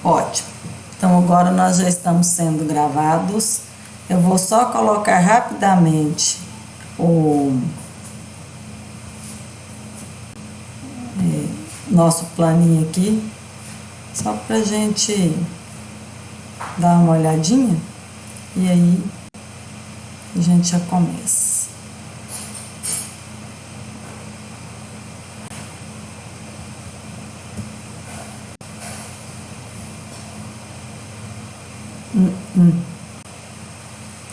Ótimo. Então agora nós já estamos sendo gravados. Eu vou só colocar rapidamente o nosso planinho aqui, só pra gente dar uma olhadinha e aí a gente já começa.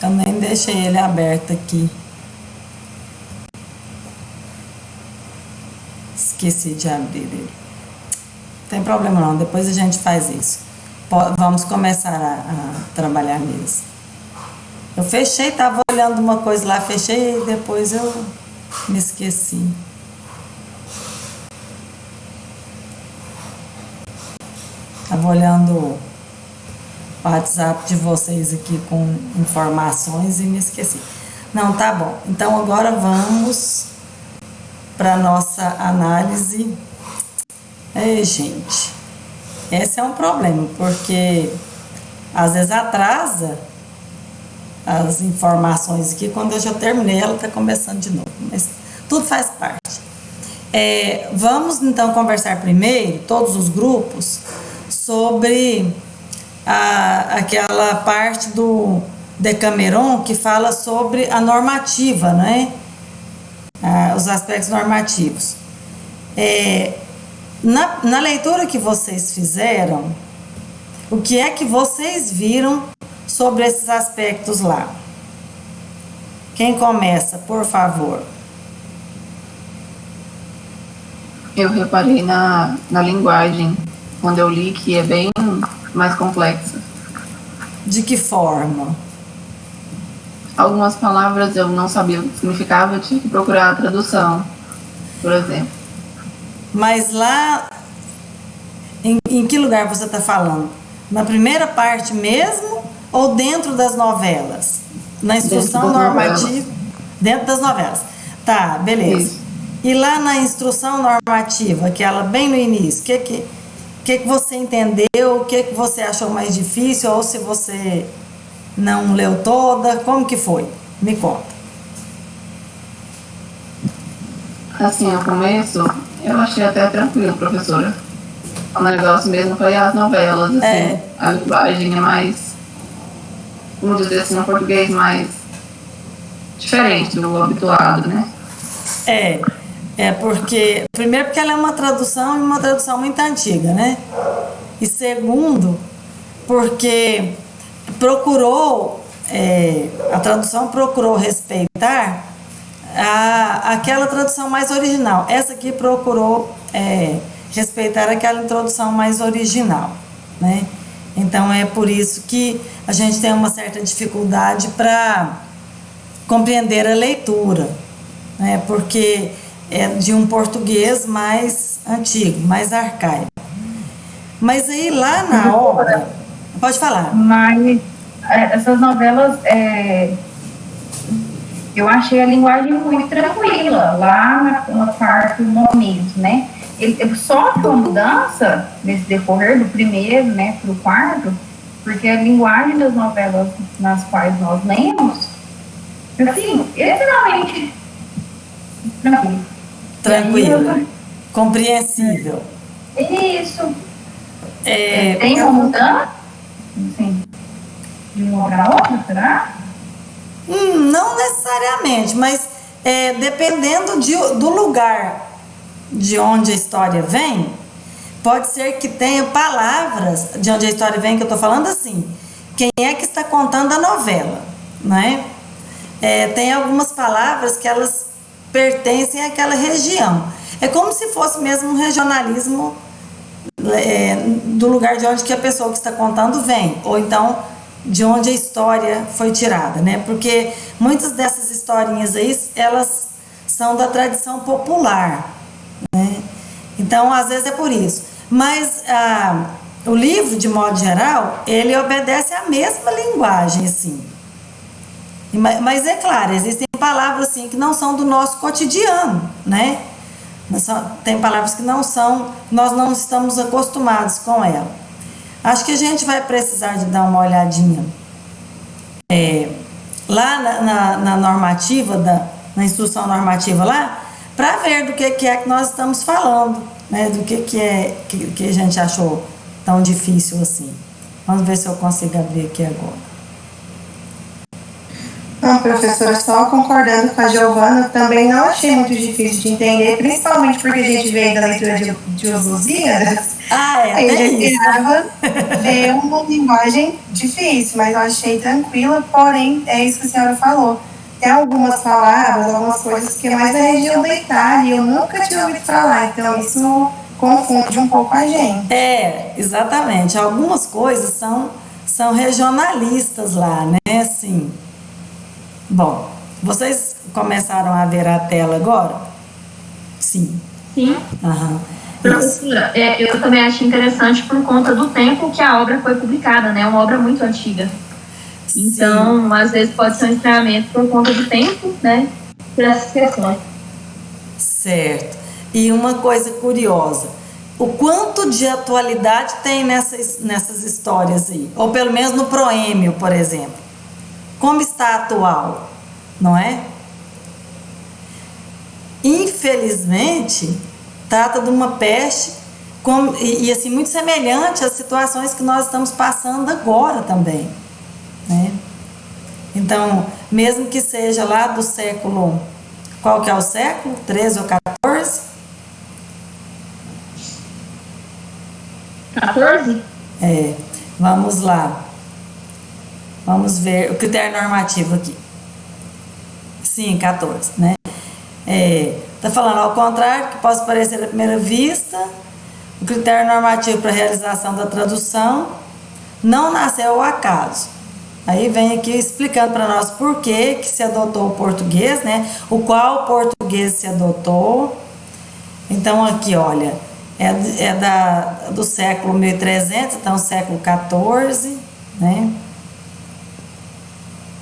Eu nem deixei ele aberto aqui. Esqueci de abrir ele. Não tem problema não, depois a gente faz isso. Vamos começar a trabalhar mesmo. Eu fechei, tava olhando uma coisa lá, fechei e depois eu me esqueci. Tava olhando o WhatsApp de vocês aqui com informações e me esqueci. Não, tá bom. Então agora vamos para nossa análise. Ei, gente, esse é um problema, porque às vezes atrasa as informações aqui. Quando eu já terminei, ela está começando de novo, mas tudo faz parte. Vamos então conversar primeiro, todos os grupos, sobre aquela parte do Decameron que fala sobre a normativa, né? Os aspectos normativos. Na leitura que vocês fizeram, o que é que vocês viram sobre esses aspectos lá? Quem começa, por favor? Eu reparei na linguagem, quando eu li, que é bem mais complexa. De que forma? Algumas palavras eu não sabia o que significava, eu tive que procurar a tradução, por exemplo. Mas lá, em que lugar você está falando? Na primeira parte mesmo ou dentro das novelas? Na instrução normativa? Dentro das novelas. Tá, beleza. Isso. E lá na instrução normativa, aquela bem no início, o que você entendeu? O que você achou mais difícil? Ou se você não leu toda? Como que foi? Me conta. Assim, no começo, eu achei até tranquilo, professora. O negócio mesmo foi as novelas, assim. A linguagem é mais, vamos dizer assim, um português mais diferente do habituado, né? Porque, primeiro porque ela é uma tradução e uma tradução muito antiga, né? E segundo, porque a tradução procurou respeitar aquela tradução mais original. Essa aqui procurou respeitar aquela introdução mais original, né? Então é por isso que a gente tem uma certa dificuldade para compreender a leitura, né? Porque é de um português mais antigo, mais arcaico. Mas aí lá na obra, pode falar. Mas essas novelas, eu achei a linguagem muito tranquila, lá na quarto momento, né? Ele sofre uma mudança nesse decorrer do primeiro, né, para o quarto, porque a linguagem das novelas nas quais nós lemos, assim, extremamente tranquilo, compreensível. Isso. Tem uma mudança, assim, de uma para outra, será? Não necessariamente, mas dependendo do lugar de onde a história vem, pode ser que tenha palavras de onde a história vem, que eu estou falando assim, quem é que está contando a novela, né? Tem algumas palavras que elas pertencem àquela região. É como se fosse mesmo um regionalismo do lugar de onde que a pessoa que está contando vem, ou então de onde a história foi tirada, né? Porque muitas dessas historinhas aí, elas são da tradição popular, né? Então, às vezes é por isso. Mas o livro, de modo geral, ele obedece à mesma linguagem, assim. Mas é claro, existem palavras assim que não são do nosso cotidiano, né? Tem palavras que nós não estamos acostumados com ela. Acho que a gente vai precisar de dar uma olhadinha lá na normativa, na instrução normativa lá, para ver do que é que nós estamos falando, né? Do que a gente achou tão difícil assim. Vamos ver se eu consigo abrir aqui agora. Não, professora, só concordando com a Giovana, também não achei muito difícil de entender, principalmente porque a gente veio da leitura de Os Lusíadas. Aí a gente esperava ver uma linguagem difícil, mas eu achei tranquila, porém, é isso que a senhora falou. Tem algumas palavras, algumas coisas que é mais da região da Itália, eu nunca tinha ouvido falar, então isso confunde um pouco a gente. Exatamente. Algumas coisas são regionalistas lá, né? Assim. Bom, vocês começaram a ver a tela agora? Sim. Sim. Professora, eu também achei interessante por conta do tempo que a obra foi publicada, né? É uma obra muito antiga. Sim. Então, às vezes pode ser um estranhamento por conta do tempo, né? Por essas questões. Certo. E uma coisa curiosa, o quanto de atualidade tem nessas histórias aí? Ou pelo menos no proêmio, por exemplo. Como está atual, não é? Infelizmente, trata de uma peste e assim, muito semelhante às situações que nós estamos passando agora também, né? Então, mesmo que seja lá do século, qual que é o século? 13 ou 14? 14? Vamos lá. Vamos ver o critério normativo aqui. Sim, 14, né? Tá falando ao contrário, que possa parecer à primeira vista, o critério normativo para a realização da tradução não nasceu ao acaso. Aí vem aqui explicando para nós por que se adotou o português, né? O qual português se adotou. Então aqui, olha, do século 1300, então século 14, né?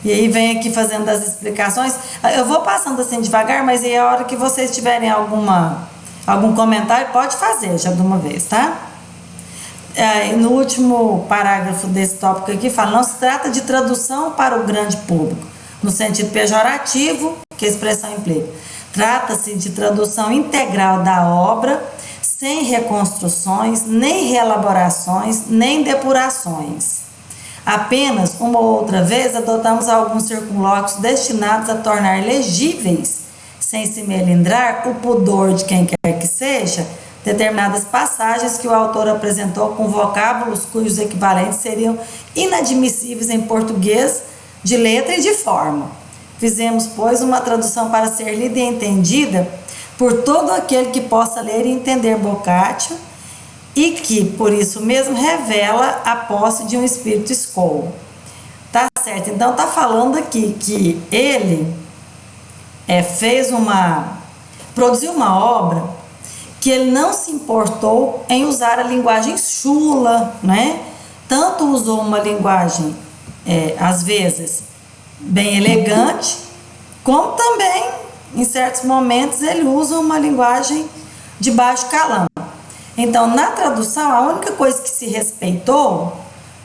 E aí vem aqui fazendo as explicações. Eu vou passando assim devagar, mas aí a hora que vocês tiverem algum comentário, pode fazer já de uma vez, tá? No último parágrafo desse tópico aqui fala, não se trata de tradução para o grande público, no sentido pejorativo que a expressão implica. Trata-se de tradução integral da obra, sem reconstruções, nem reelaborações, nem depurações. Apenas uma ou outra vez adotamos alguns circunlóquios destinados a tornar legíveis, sem se melindrar o pudor de quem quer que seja, determinadas passagens que o autor apresentou com vocábulos cujos equivalentes seriam inadmissíveis em português de letra e de forma. Fizemos, pois, uma tradução para ser lida e entendida por todo aquele que possa ler e entender Boccaccio, e que, por isso mesmo, revela a posse de um espírito escolho. Tá certo? Então, tá falando aqui que ele produziu uma obra que ele não se importou em usar a linguagem chula, né? Tanto usou uma linguagem, às vezes, bem elegante, como também, em certos momentos, ele usa uma linguagem de baixo calão. Então, na tradução, a única coisa que se respeitou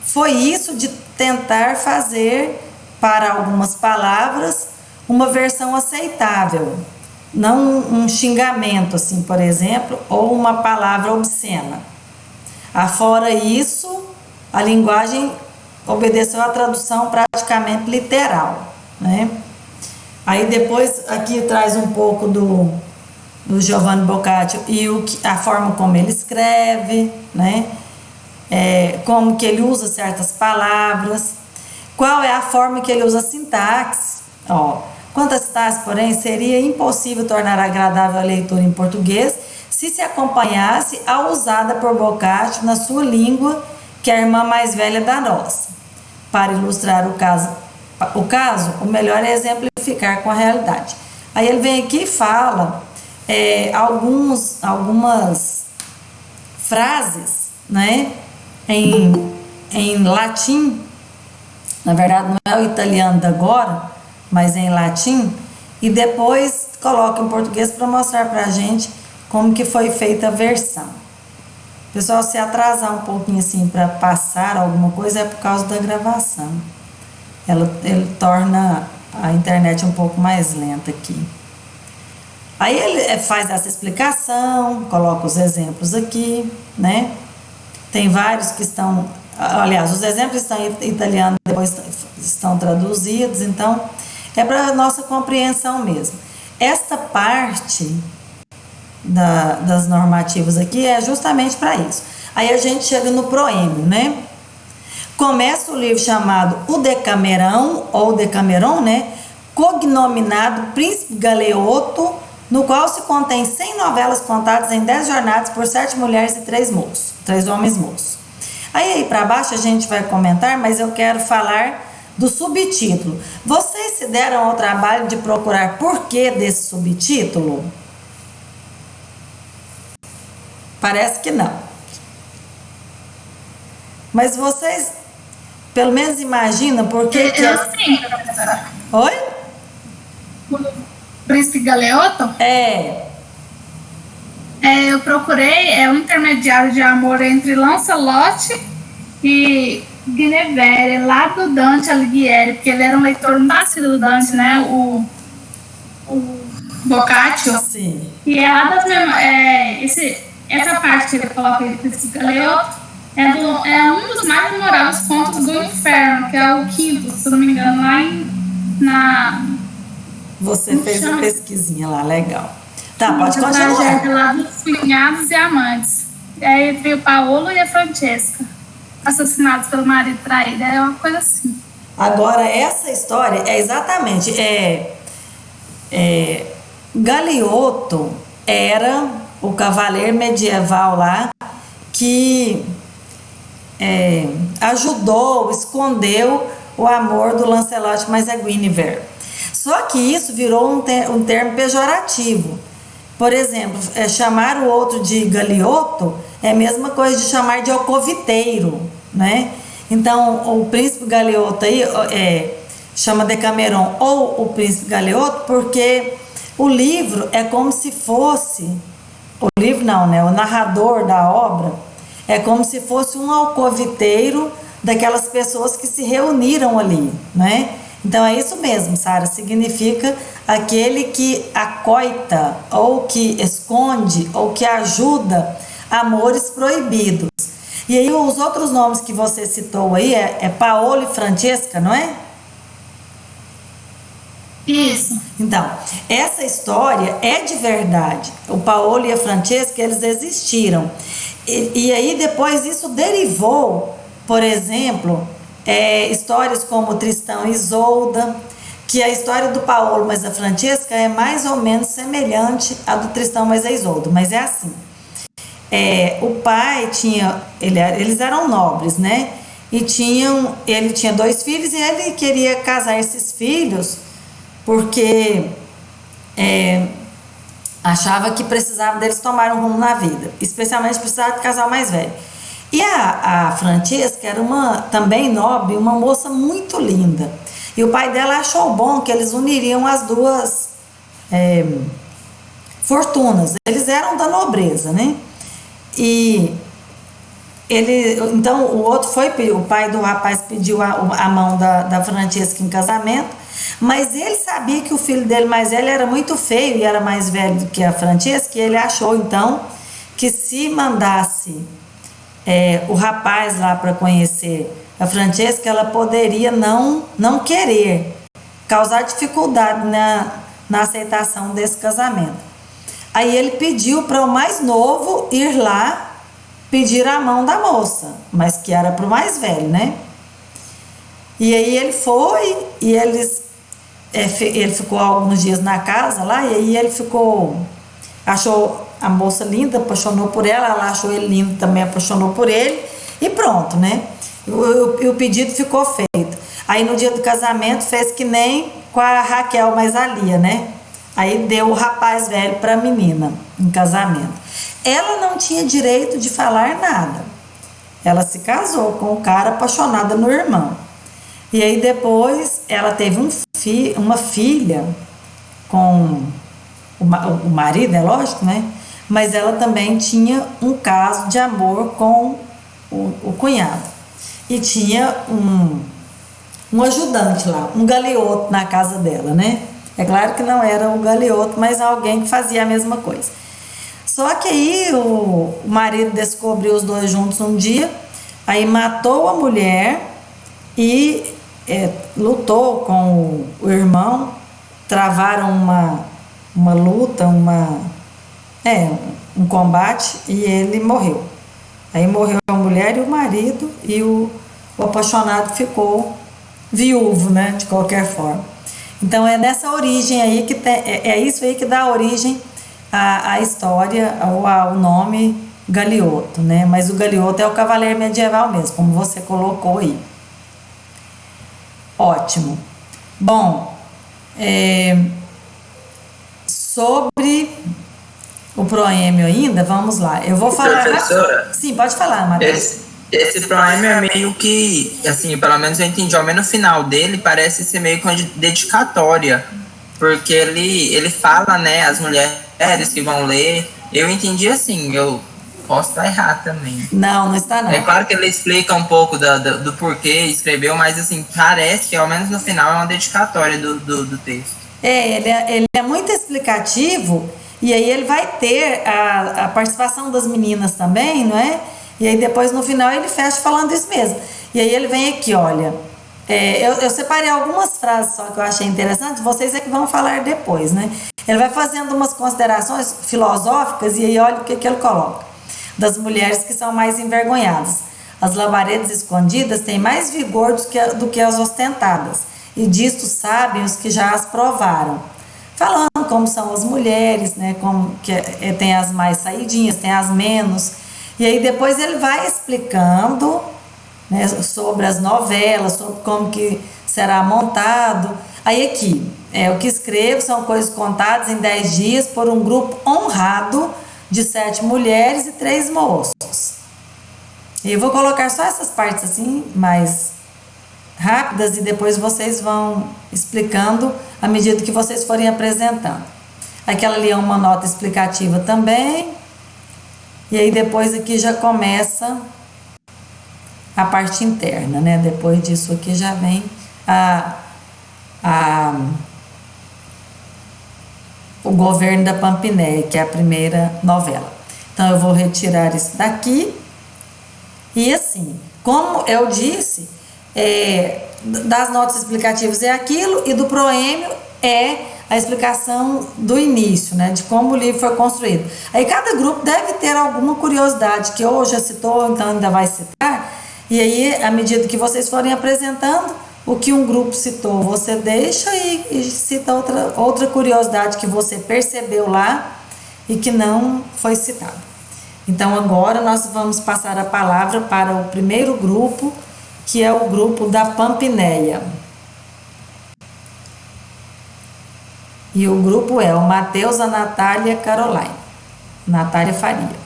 foi isso de tentar fazer, para algumas palavras, uma versão aceitável. Não um xingamento, assim, por exemplo, ou uma palavra obscena. Afora isso, a linguagem obedeceu à tradução praticamente literal, né? Aí depois, aqui traz um pouco do Giovanni Boccaccio e a forma como ele escreve, né? Como que ele usa certas palavras, qual é a forma que ele usa a sintaxe. Quanto à sintaxe, porém, seria impossível tornar agradável a leitura em português se acompanhasse a usada por Boccaccio na sua língua, que é a irmã mais velha da nossa. Para ilustrar o caso, o melhor é exemplificar com a realidade. Aí ele vem aqui e fala algumas frases, né, em latim. Na verdade não é o italiano de agora, mas em latim, e depois coloca em português para mostrar para a gente como que foi feita a versão. pessoal se atrasar um pouquinho assim para passar alguma coisa é por causa da gravação. Ele torna a internet um pouco mais lenta aqui. Aí ele faz essa explicação, coloca os exemplos aqui, né? Tem vários que estão, aliás, os exemplos estão em italiano, depois estão traduzidos, então é para nossa compreensão mesmo. Esta parte das normativas aqui é justamente para isso. Aí a gente chega no proêmio, né? Começa o livro chamado O Decamerão, ou Decameron, né? Cognominado Príncipe Galeotto, no qual se contém 100 novelas contadas em 10 jornadas por 7 mulheres e 3 homens moços. Aí para baixo a gente vai comentar, mas eu quero falar do subtítulo. Vocês se deram ao trabalho de procurar porquê desse subtítulo? Parece que não. Mas vocês, pelo menos, imaginam por que que... Sim, professora. Oi? Príncipe Galeotto? Eu procurei um intermediário de amor entre Lancelot e Guinevere, lá do Dante Alighieri, porque ele era um leitor nascido do Dante, né? O Boccaccio. Sim. E é lá das essa parte que ele coloca aí, Príncipe Galeotto, é um dos mais memoráveis contos do inferno, que é o quinto, se não me engano, lá Você fez uma pesquisinha lá, legal. Tá, pode continuar. continuar. Lá dos cunhados e amantes. É entre o Paolo e a Francesca, assassinados pelo marido traído. É uma coisa assim. Agora, essa história é exatamente... Galeotto era o cavaleiro medieval lá que ajudou, escondeu o amor do Lancelot, mas é Guinevere. Só que isso virou um termo pejorativo. Por exemplo, chamar o outro de Galeotto é a mesma coisa de chamar de alcoviteiro, né? Então, o príncipe Galeotto aí chama Decameron ou o príncipe Galeotto porque o livro é como se fosse... O livro não, né? O narrador da obra é como se fosse um alcoviteiro daquelas pessoas que se reuniram ali, né? Então é isso mesmo, Sara, significa aquele que acoita, ou que esconde, ou que ajuda amores proibidos. E aí os outros nomes que você citou aí é Paolo e Francesca, não é? Isso. Então, essa história é de verdade. O Paolo e a Francesca, eles existiram. E aí depois isso derivou, por exemplo... histórias como Tristão e Isolda, que a história do Paolo mais a Francesca é mais ou menos semelhante à do Tristão mais a Isolda, mas é assim. O pai tinha, eles eram nobres, né? E ele tinha 2 filhos e ele queria casar esses filhos porque achava que precisava deles tomar um rumo na vida, especialmente precisava de casal mais velho. E a Francesca era também nobre, uma moça muito linda. E o pai dela achou bom que eles uniriam as duas fortunas. Eles eram da nobreza, né? Então o pai do rapaz pediu a mão da Francesca em casamento, mas ele sabia que o filho dele mais velho era muito feio e era mais velho do que a Francesca, e ele achou então que se mandasse o rapaz lá para conhecer a Francesca, ela poderia não querer, causar dificuldade na aceitação desse casamento. Aí ele pediu para o mais novo ir lá pedir a mão da moça, mas que era para o mais velho, né? E aí ele foi e ele ficou alguns dias na casa lá, e aí ele achou a moça linda, apaixonou por ela achou ele lindo, também apaixonou por ele, e pronto, né? O pedido ficou feito. Aí no dia do casamento fez que nem com a Raquel mais a Lia, né? Aí deu o rapaz velho para a menina em casamento. Ela não tinha direito de falar nada. Ela se casou com o cara, apaixonada no irmão. E aí depois ela teve uma filha com o marido, é lógico, né? mas ela também tinha um caso de amor com o cunhado. E tinha um ajudante lá, um galeoto na casa dela, né? É claro que não era o galeoto, mas alguém que fazia a mesma coisa. Só que aí o marido descobriu os dois juntos um dia, aí matou a mulher e lutou com o irmão, travaram uma luta, um combate, e ele morreu. Aí morreu a mulher e o marido, e o apaixonado ficou viúvo, né, de qualquer forma. Então é nessa origem aí que é isso aí que dá origem à história, ao nome Galeoto, né? Mas o Galeoto é o cavaleiro medieval mesmo, como você colocou aí. Ótimo. Bom, sobre o proêmio ainda, vamos lá. Eu vou falar... Professora? Sim, pode falar, Matheus. Esse proêmio é meio que, assim, pelo menos eu entendi, ao menos no final dele, parece ser meio que uma dedicatória, porque ele fala, né, as mulheres que vão ler. Eu entendi assim, eu posso estar errado também. Não está não. É claro que ele explica um pouco do porquê escreveu, mas assim, parece que ao menos no final é uma dedicatória do texto. Ele é muito explicativo, e aí ele vai ter a participação das meninas também, não é? E aí depois no final ele fecha falando isso mesmo. E aí ele vem aqui, olha, eu separei algumas frases só que eu achei interessante, vocês é que vão falar depois, né? Ele vai fazendo umas considerações filosóficas, e aí olha o que ele coloca. Das mulheres que são mais envergonhadas. As labaredas escondidas têm mais vigor do que as ostentadas, e disto sabem os que já as provaram. Falando como são as mulheres, né? Como que tem as mais saidinhas, tem as menos. E aí depois ele vai explicando, né, sobre as novelas, sobre como que será montado. Aí aqui, o que escrevo são coisas contadas em 10 dias por um grupo honrado de 7 mulheres e 3 moços. E eu vou colocar só essas partes assim, mais rápidas, e depois vocês vão explicando à medida que vocês forem apresentando. Aquela ali é uma nota explicativa também. E aí depois aqui já começa a parte interna, né? Depois disso aqui já vem o governo da Pampinéia, que é a primeira novela. Então eu vou retirar isso daqui. E assim, como eu disse, das notas explicativas é aquilo, e do proêmio é a explicação do início, né, de como o livro foi construído. Aí cada grupo deve ter alguma curiosidade, que hoje já citou, então ainda vai citar, e aí, à medida que vocês forem apresentando, o que um grupo citou, você deixa e cita outra curiosidade que você percebeu lá e que não foi citada. Então agora nós vamos passar a palavra para o primeiro grupo, que é o grupo da Pampinéia. E o grupo é o Matheus, a Natália e a Caroline. Natália Faria.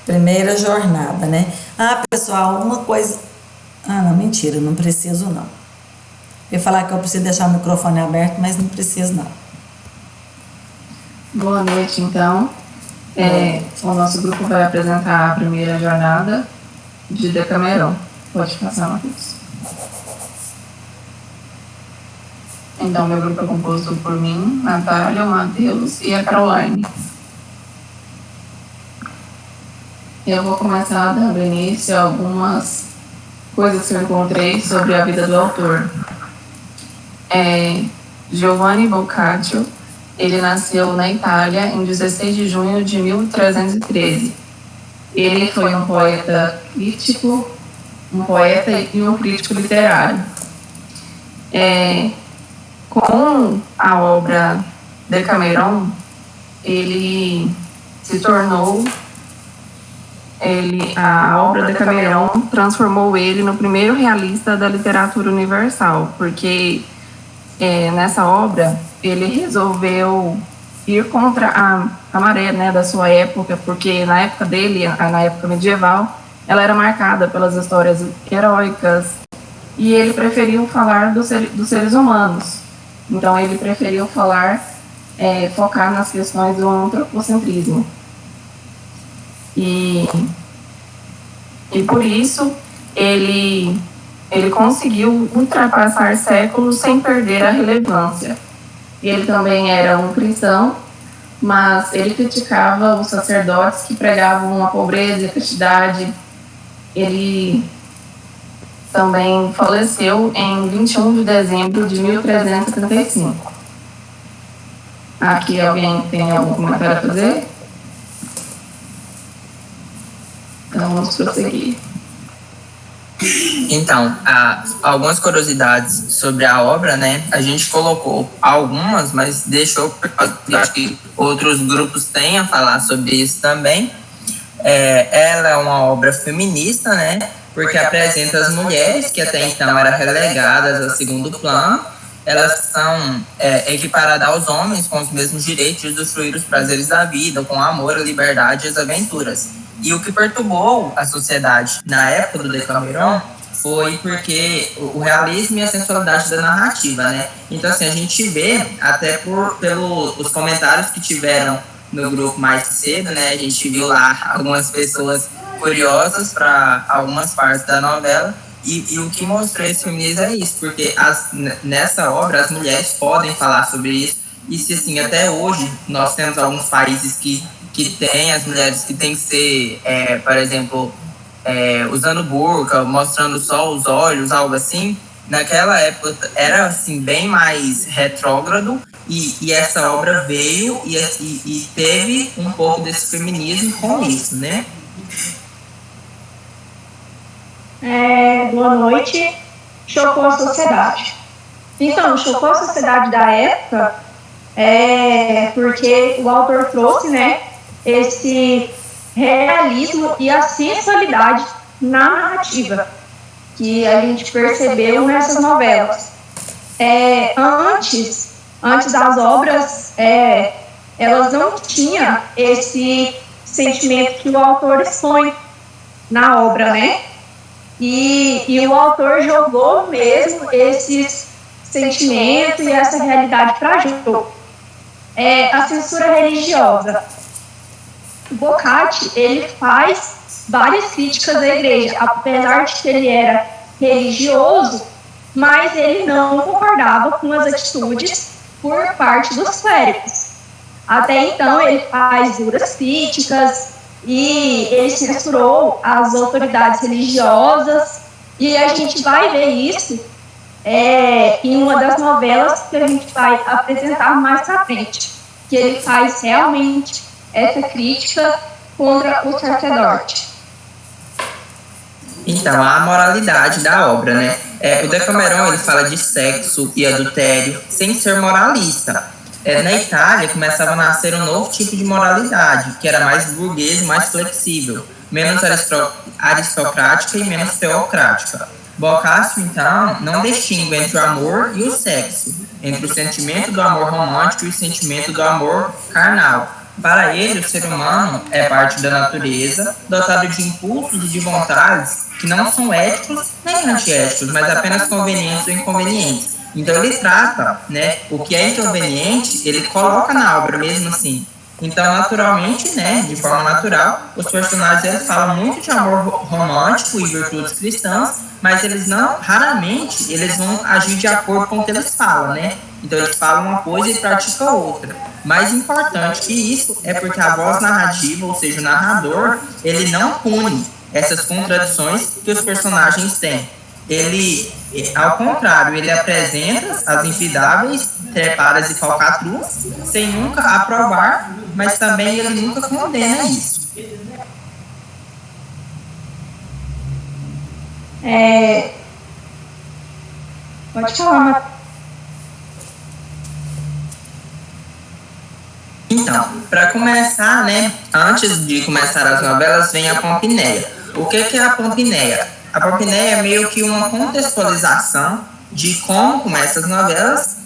Primeira jornada, né? Ah, pessoal, uma coisa... Ah, não, mentira, não preciso não. Eu ia falar que eu preciso deixar o microfone aberto, mas não preciso não. Boa noite, então. O nosso grupo vai apresentar a primeira jornada de Decameron. Pode passar, Matheus. Então, meu grupo é composto por mim, Natália, o Matheus e a Caroline. Eu vou começar dando início a algumas coisas que eu encontrei sobre a vida do autor. Giovanni Boccaccio, ele nasceu na Itália em 16 de junho de 1313. Ele foi um poeta crítico, um poeta e um crítico literário. Com a obra Decameron, ele se tornou... a obra Decameron transformou ele no primeiro realista da literatura universal, porque nessa obra ele resolveu ir contra a maré, né, da sua época, porque na época dele, na época medieval, ela era marcada pelas histórias heróicas, e ele preferiu falar dos seres humanos. Então ele preferiu focar nas questões do antropocentrismo. E por isso ele conseguiu ultrapassar séculos sem perder a relevância. Ele também era um cristão, mas ele criticava os sacerdotes que pregavam a pobreza e a castidade. Ele também faleceu em 21 de dezembro de 1335. Aqui alguém tem algum comentário a fazer? Então vamos prosseguir. Então, algumas curiosidades sobre a obra, né? A gente colocou algumas, mas deixou, eu acho que outros grupos têm a falar sobre isso também. Ela é uma obra feminista, né? Porque apresenta as mulheres que até então eram relegadas a segundo plano. Elas são equiparadas aos homens com os mesmos direitos de usufruir os prazeres da vida, com amor, a liberdade e as aventuras. E o que perturbou a sociedade na época do Decameron foi porque o realismo e a sensualidade da narrativa, né? Então, assim, a gente vê, até pelos comentários que tiveram no grupo mais cedo, né? A gente viu lá algumas pessoas curiosas para algumas partes da novela. E o que mostrou esse feminismo é isso, porque nessa obra as mulheres podem falar sobre isso. E se, assim, até hoje nós temos alguns países que tem as mulheres que tem que ser, por exemplo, usando burca, mostrando só os olhos, algo assim. Naquela época era assim, bem mais retrógrado, e essa obra veio e teve um pouco desse feminismo com isso, né? Boa noite. Chocou a sociedade. Então, chocou a sociedade da época porque o autor trouxe, né, esse realismo e a sensualidade na narrativa que a gente percebeu nessas novelas. Antes das obras, elas não tinham esse sentimento que o autor expõe na obra, né? E o autor jogou mesmo esses sentimentos e essa realidade para jogo. A censura religiosa. O Boccaccio, ele faz várias críticas à igreja, apesar de que ele era religioso, mas ele não concordava com as atitudes por parte dos clérigos. Até então, ele faz duras críticas e ele censurou as autoridades religiosas, e a gente vai ver isso em uma das novelas que a gente vai apresentar mais pra frente, que ele faz realmente essa crítica contra o sacerdote. Então, a moralidade da obra, né? O Decameron, ele fala de sexo e adultério sem ser moralista. Na Itália, começava a nascer um novo tipo de moralidade, que era mais burguesa e mais flexível, menos aristocrática e menos teocrática. Boccaccio, então, não distingue entre o amor e o sexo, entre o sentimento do amor romântico e o sentimento do amor carnal. Para ele, o ser humano é parte da natureza, dotado de impulsos e de vontades que não são éticos nem antiéticos, mas apenas convenientes ou inconvenientes. Então ele trata, né, o que é inconveniente, ele coloca na obra mesmo assim. Então, naturalmente, né, de forma natural, os personagens eles falam muito de amor romântico e virtudes cristãs, mas raramente, eles vão agir de acordo com o que eles falam, né? Então eles falam uma coisa e praticam outra. Mais importante que isso é porque a voz narrativa, ou seja, o narrador, ele não pune essas contradições que os personagens têm. Ele, ao contrário, ele apresenta as infidáveis, trepadas e falcatruas, sem nunca aprovar, mas também ele nunca condena isso. Pode falar, Então, para começar, né, antes de começar as novelas, vem a Pompinéia. O que é a Pompinéia? A Pompinéia é meio que uma contextualização de como começam as novelas.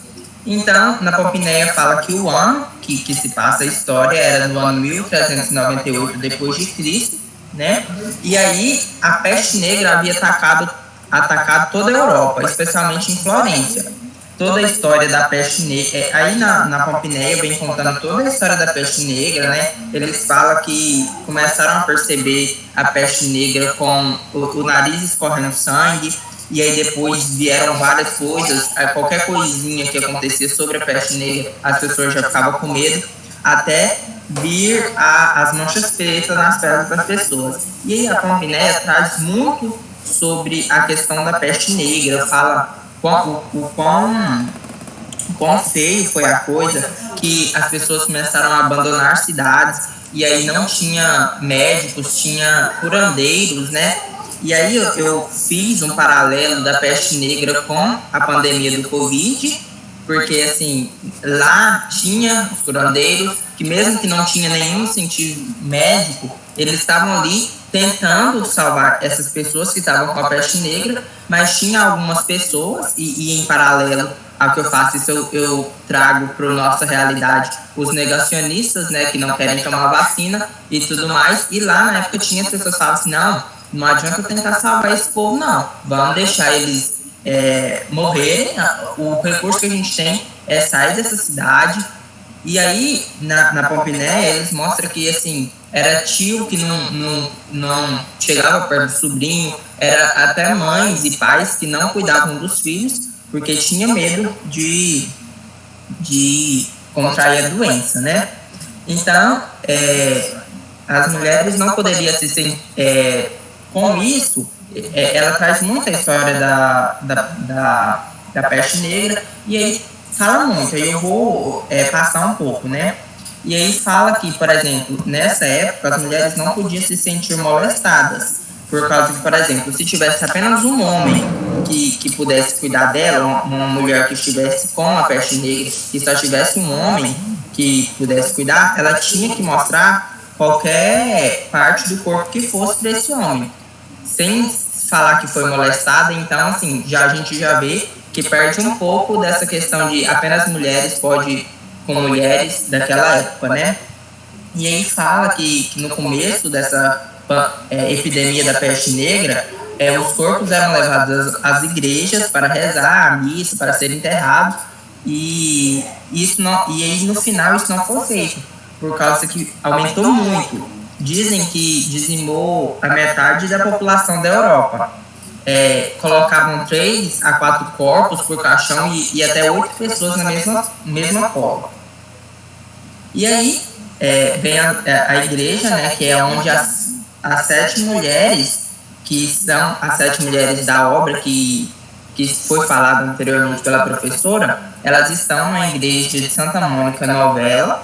Então, na Pompinéia fala que o ano que se passa a história era no ano 1398 depois de Cristo, né? E aí a peste negra havia atacado atacado toda a Europa, especialmente em Florença. Toda a história da peste negra, aí na Pompeia vem contando toda a história da peste negra, né? Eles falam que começaram a perceber a peste negra com o nariz escorrendo sangue, e aí depois vieram várias coisas, qualquer coisinha que acontecia sobre a peste negra, as pessoas já ficavam com medo, até vir as manchas pretas nas peles das pessoas. E aí a Pompeia traz muito sobre a questão da peste negra, fala o quão feio foi a coisa, que as pessoas começaram a abandonar cidades, e aí não tinha médicos, tinha curandeiros, né? E aí eu fiz um paralelo da peste negra com a pandemia do Covid, porque assim, lá tinha os curandeiros, que mesmo que não tinha nenhum sentido médico, eles estavam ali tentando salvar essas pessoas que estavam com a peste negra, mas tinha algumas pessoas, e em paralelo ao que eu faço, isso eu trago para a nossa realidade, os negacionistas, né, que não querem tomar vacina e tudo mais, e lá na época tinha as pessoas que falavam assim, não adianta tentar salvar esse povo, não, vamos deixar eles morrerem, o recurso que a gente tem é sair dessa cidade. E aí, na Pompeia, eles mostram que, assim, era tio que não chegava perto do sobrinho, era até mães e pais que não cuidavam dos filhos, porque tinha medo de contrair a doença, né? Então, as mulheres não poderiam se com isso, ela traz muita história da peste negra, e aí fala muito, aí eu vou passar um pouco, né? E aí fala que, por exemplo, nessa época as mulheres não podiam se sentir molestadas, por causa que, por exemplo, se tivesse apenas um homem que pudesse cuidar dela, uma mulher que estivesse com a peste negra, que só tivesse um homem que pudesse cuidar, ela tinha que mostrar qualquer parte do corpo que fosse para esse homem, sem falar que foi molestada. Então, assim, a gente já vê que perde um pouco dessa questão de apenas mulheres pode com mulheres daquela época, né? E aí fala que no começo dessa epidemia da peste negra, os corpos eram levados às igrejas para rezar a missa, para serem enterrados, e aí no final isso não foi feito, por causa que aumentou muito. Dizem que dizimou a metade da população da Europa. Colocavam 3 a 4 corpos por caixão e até 8 pessoas na mesma cova. E aí vem a igreja, né, que é onde as 7 mulheres, que são as 7 mulheres da obra que foi falado anteriormente pela professora, elas estão na igreja de Santa Mônica Novella,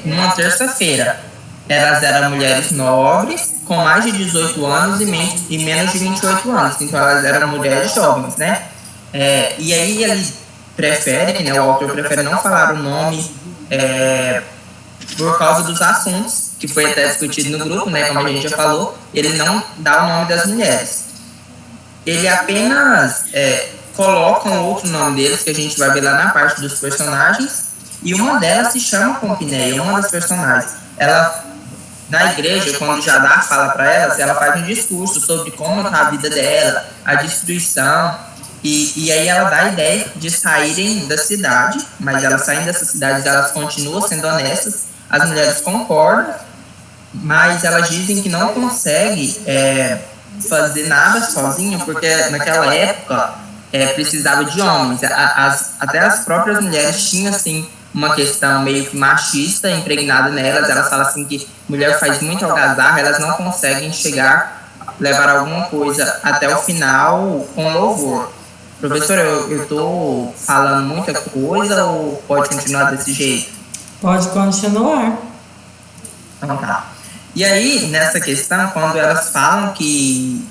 numa terça-feira. Elas eram mulheres nobres, com mais de 18 anos e menos de 28 anos. Então, elas eram mulheres jovens, né? E aí, eles preferem, né, o autor prefere não falar o nome por causa dos assuntos, que foi até discutido no grupo, né? Como a gente já falou, ele não dá o nome das mulheres. Ele apenas coloca um outro nome deles, que a gente vai ver lá na parte dos personagens, e uma delas se chama Pompeia, uma das personagens. Ela... Na igreja, quando Jadar fala para elas, ela faz um discurso sobre como está a vida dela, a destruição, e aí ela dá a ideia de saírem da cidade, mas elas saem dessa cidade, elas continuam sendo honestas, as mulheres concordam, mas elas dizem que não conseguem fazer nada sozinha, porque naquela época precisava de homens, até as próprias mulheres tinham assim uma questão meio que machista impregnada nelas. Elas falam assim que mulher faz muito algazarra, elas não conseguem levar alguma coisa até o final com louvor. Professora, eu estou falando muita coisa ou pode continuar desse jeito? Pode continuar. Então tá. E aí, nessa questão, quando elas falam que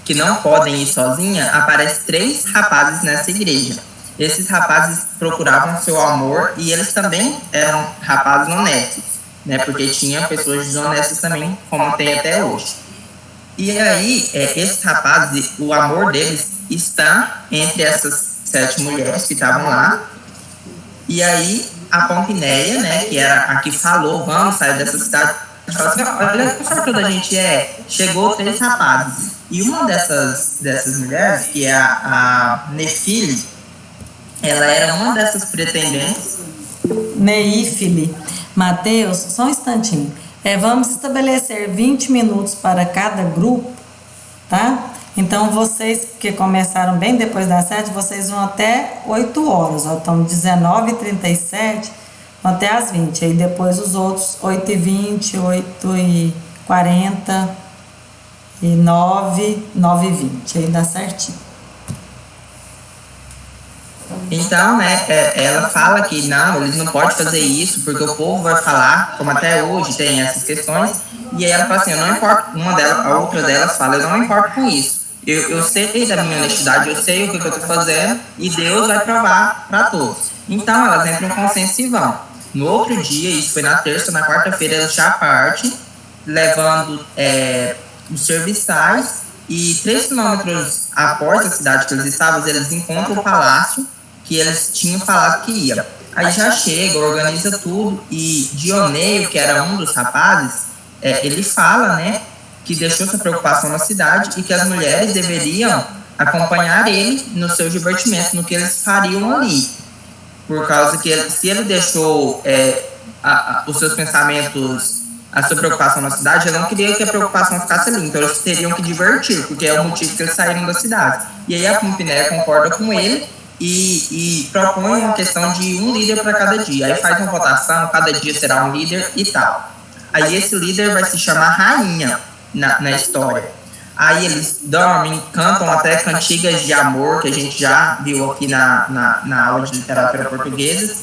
não podem ir sozinha, aparecem 3 rapazes nessa igreja. Esses rapazes procuravam seu amor e eles também eram rapazes honestos, né? Porque tinha pessoas desonestas também, como tem até hoje. E aí, esses rapazes, o amor deles está entre essas 7 mulheres que estavam lá. E aí, a Pompeia, né, que era a que falou, vamos sair dessa cidade, falou assim, olha que sortuda a gente chegou 3 rapazes. E uma dessas mulheres, que é a Nefili, ela era uma dessas pretendentes. Neífile. Mateus, só um instantinho. Vamos estabelecer 20 minutos para cada grupo, tá? Então, vocês que começaram bem depois das 7, vocês vão até 8 horas. Ó, então, 19h37, vão até as 20. Aí depois os outros, 8h20, 8h40 e 9h20. Aí dá certinho. Então, né, ela fala que não, eles não podem fazer isso porque o povo vai falar, como até hoje tem essas questões, e aí ela fala assim, eu não importo, a outra delas fala, eu não importo com isso, eu sei da minha honestidade, eu sei o que eu estou fazendo, e Deus vai provar para todos. Então, elas entram em consenso e vão. No outro dia, isso foi na terça, na quarta-feira, elas já partem, levando os serviçais, e 3 quilômetros após a cidade que eles estavam, eles encontram o palácio que eles tinham falado que ia. Aí já chega, organiza tudo, e Dioneio, que era um dos rapazes, ele fala, né, que deixou essa preocupação na cidade e que as mulheres deveriam acompanhar ele no seu divertimento, no que eles fariam ali. Por causa que se ele deixou os seus pensamentos, a sua preocupação na cidade, ele não queria que a preocupação ficasse ali, então eles teriam que divertir, porque é o motivo que eles saíram da cidade. E aí a Pompinéia concorda com ele e propõe uma questão de um líder para cada dia. Aí faz uma votação, cada dia será um líder e tal. Aí esse líder vai se chamar rainha na história. Aí eles dormem, cantam até cantigas de amor, que a gente já viu aqui na aula de literatura portuguesa.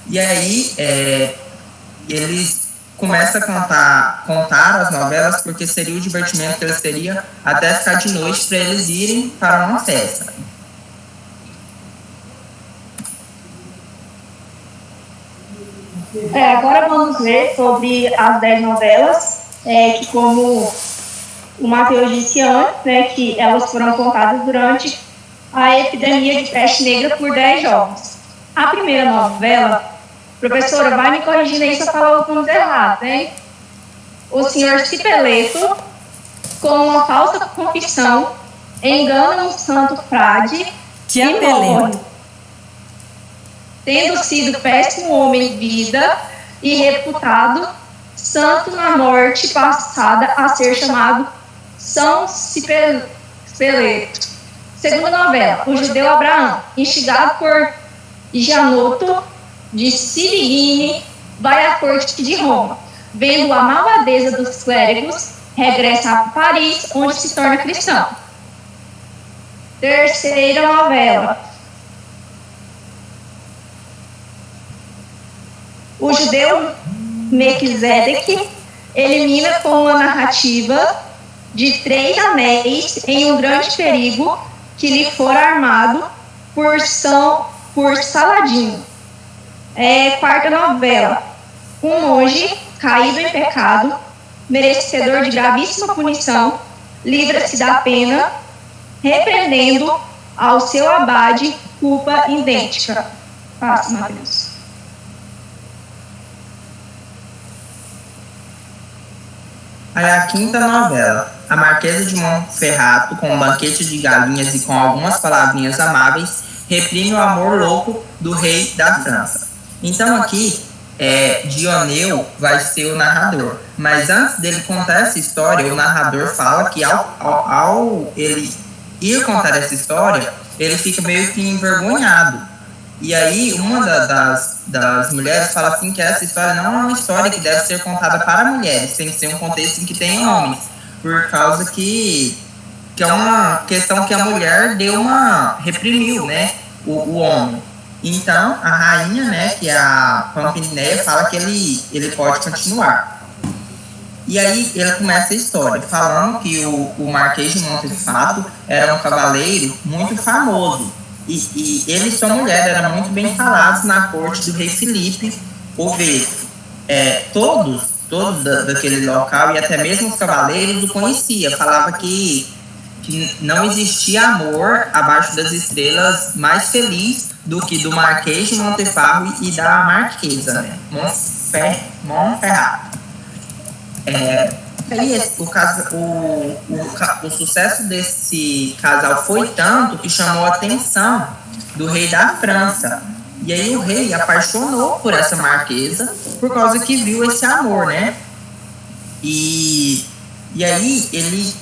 E aí eles começam a contar as novelas, porque seria o divertimento que eles teriam até ficar de noite para eles irem para uma festa. Agora vamos ver sobre as 10 novelas, que como o Mateus disse antes, né, que elas foram contadas durante a epidemia de peste negra por 10 jovens. A primeira novela, professora, vai me corrigindo aí se eu falar alguns errados, né? O senhor Cipeleto, com uma falsa confissão, engana um santo frade e morre, tendo sido péssimo homem de vida e reputado santo na morte passada a ser chamado São Cipeleto. Segunda novela, o judeu Abraão, instigado por Janoto de Cirene, vai à corte de Roma. Vendo a malvadeza dos clérigos, regressa a Paris, onde se torna cristão. Terceira novela, o judeu Melquisedeque elimina com uma narrativa de 3 anéis em um grande perigo que lhe fora armado por Saladino. Quarta novela, um monge caído em pecado, merecedor de gravíssima punição, livra-se da pena, repreendendo ao seu abade culpa idêntica. Passa, Mateus. Aí a quinta novela, a Marquesa de Monferrato, com um banquete de galinhas e com algumas palavrinhas amáveis, reprime o amor louco do rei da França. Então aqui, Dioneu vai ser o narrador. Mas antes dele contar essa história, o narrador fala que ao ele ir contar essa história, ele fica meio que envergonhado. E aí uma das mulheres fala assim que essa história não é uma história que deve ser contada para mulheres, tem que ser um contexto em que tem homens, por causa que é uma questão que a mulher reprimiu, né, o homem. Então a rainha, né, que é a Pompinéia, fala que ele pode continuar. E aí ele começa a história falando que o Marquês de Monferrato era um cavaleiro muito famoso. E ele e sua mulher eram muito bem falados na corte do rei Filipe o Velho. Todos daquele local e até mesmo os cavaleiros o conheciam. Falava que não existia amor abaixo das estrelas mais feliz do que do Marquês de Montefarro e da Marquesa, né? Monferrato. aí o sucesso desse casal foi tanto que chamou a atenção do rei da França. E aí o rei apaixonou por essa marquesa por causa que viu esse amor, né? E aí ele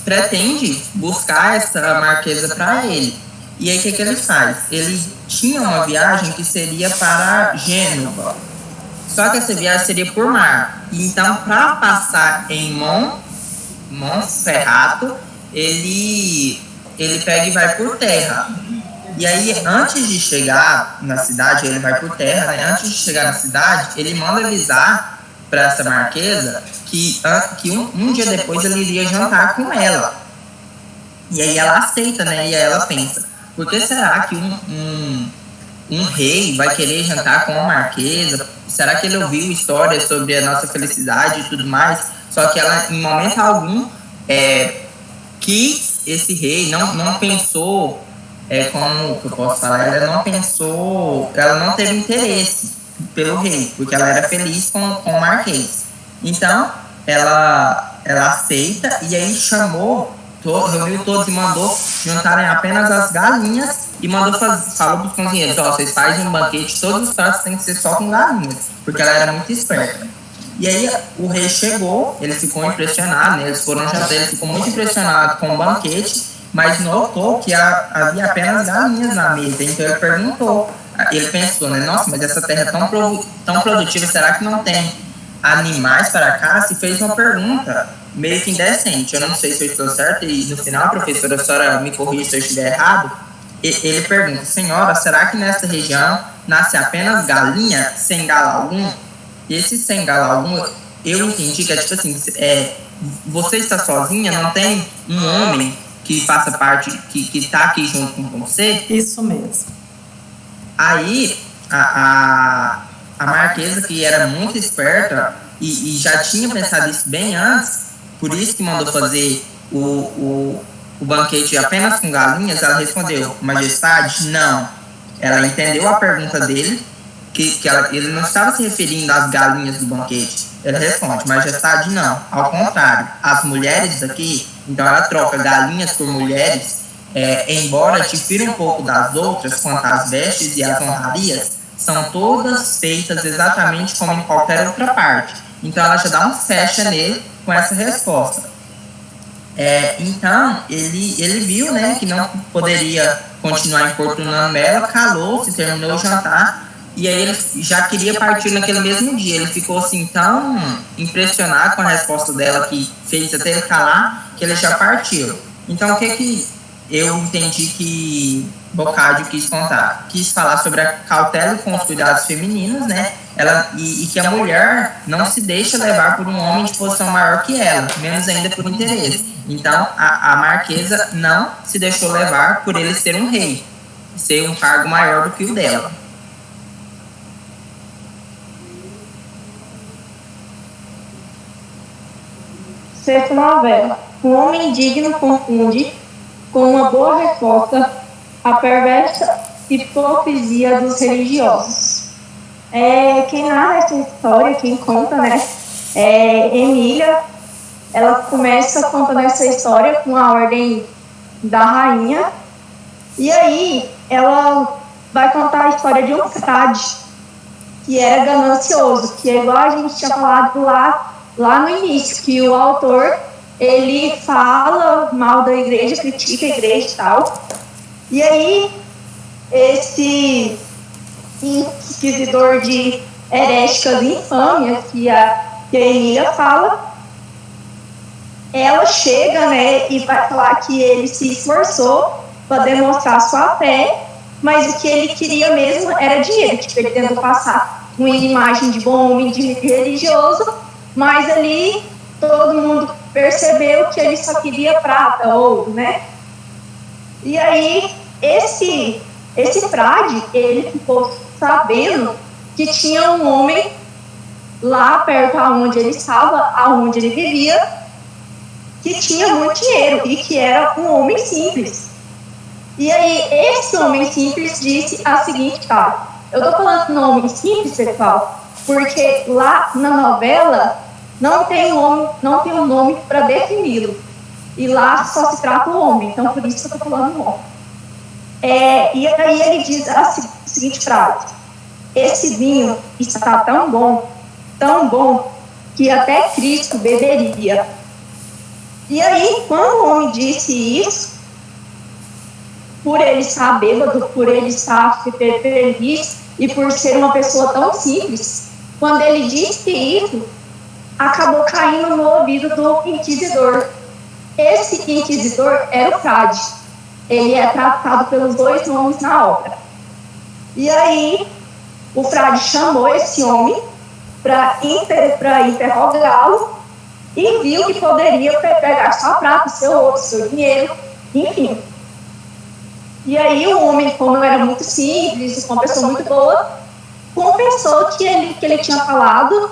pretende buscar essa marquesa para ele. E aí o que ele faz? Ele tinha uma viagem que seria para Gênova. Só que essa viagem seria por mar. Então, para passar em Monferrato, ele pega e vai por terra. E aí, antes de chegar na cidade, ele vai por terra, né? Antes de chegar na cidade, ele manda avisar para essa marquesa que um dia depois ele iria jantar com ela. E aí ela aceita, né? E aí ela pensa, por que será que um rei vai querer jantar com uma marquesa? Será que ele ouviu histórias sobre a nossa felicidade e tudo mais? Só que ela, em momento algum, quis esse rei, não pensou, como eu posso falar, ela não teve interesse pelo rei, porque ela era feliz com o marquês. Então, ela aceita e aí reuniu todos e mandou juntarem apenas as galinhas e falou para os cozinheiros, vocês fazem um banquete, todos os pratos têm que ser só com galinhas, porque ela era muito esperta. E aí o rei chegou, ele ficou impressionado, né? Eles foram jantar, ele ficou muito impressionado com o banquete, mas notou que havia apenas galinhas na mesa. Então ele pensou, né? Nossa, mas essa terra é tão produtiva, será que não tem animais para cá? Se fez uma pergunta meio que indecente. Eu não sei se eu estou certo, e no final, professora, a senhora me corrija se eu estiver errado. Ele pergunta, senhora, será que nessa região nasce apenas galinha sem galo algum? Esse sem galo algum, eu entendi que é tipo assim, você está sozinha, não tem um homem que faça parte, que está aqui junto com você? Isso mesmo. Aí, a marquesa, que era muito esperta e já tinha pensado isso bem antes, por isso que mandou fazer o banquete apenas com galinhas, ela respondeu, majestade, não. Ela entendeu a pergunta dele, ele não estava se referindo às galinhas do banquete. Ele responde, majestade, não. Ao contrário, as mulheres daqui, então ela troca galinhas por mulheres, embora difira um pouco das outras quanto às vestes e às honrarias, são todas feitas exatamente como em qualquer outra parte. Então ela já dá um fecha nele com essa resposta. Então ele viu, né, que não poderia continuar importunando ela, calou-se, terminou o jantar, e aí ele já queria partir naquele mesmo dia. Ele ficou assim tão impressionado com a resposta dela, que fez até ele calar, que ele já partiu. Então o que eu entendi que Boccaccio quis contar? Quis falar sobre a cautela com os cuidados femininos, né? E que a mulher não se deixa levar por um homem de posição maior que ela, menos ainda por interesse. Então a marquesa não se deixou levar por ele ser um rei, ser um cargo maior do que o dela. Sexta novela. Um homem digno confunde com uma boa resposta a perversa hipocrisia dos religiosos. Quem narra essa história, quem conta, né, Emília. Ela começa contando essa história com a ordem da rainha, e aí ela vai contar a história de um frade que era ganancioso, que é igual a gente tinha falado lá no início, que o autor, ele fala mal da igreja, critica a igreja e tal. E aí, esse inquisidor de heréticas e infâmias que a Emília fala, ela chega, né, e vai falar que ele se esforçou para demonstrar sua fé, mas o que ele queria mesmo era dinheiro, tipo, ele tentou passar uma imagem de bom homem, de religioso, mas ali todo mundo percebeu que ele só queria prata, ouro, né? E aí, esse frade, ele ficou sabendo que tinha um homem lá perto aonde ele estava, aonde ele vivia, que tinha muito dinheiro e que era um homem simples. E aí, esse homem simples disse a seguinte, eu tô falando no homem simples, pessoal, porque lá na novela não tem um nome para defini-lo. E lá só se trata o homem, então por isso que eu estou falando do homem. E aí ele diz a seguinte frase: esse vinho está tão bom, que até Cristo beberia. E aí, quando o homem disse isso, por ele estar bêbado, por ele estar feliz e por ser uma pessoa tão simples, quando ele disse isso, acabou caindo no ouvido do inquisidor. Esse inquisidor era o frade. Ele é tratado pelos dois nomes na obra. E aí, o frade chamou esse homem para interrogá-lo e viu que poderia pegar sua prata, seu ouro, seu dinheiro, enfim. E aí o homem, como era muito simples, uma pessoa muito boa, confessou que ele tinha falado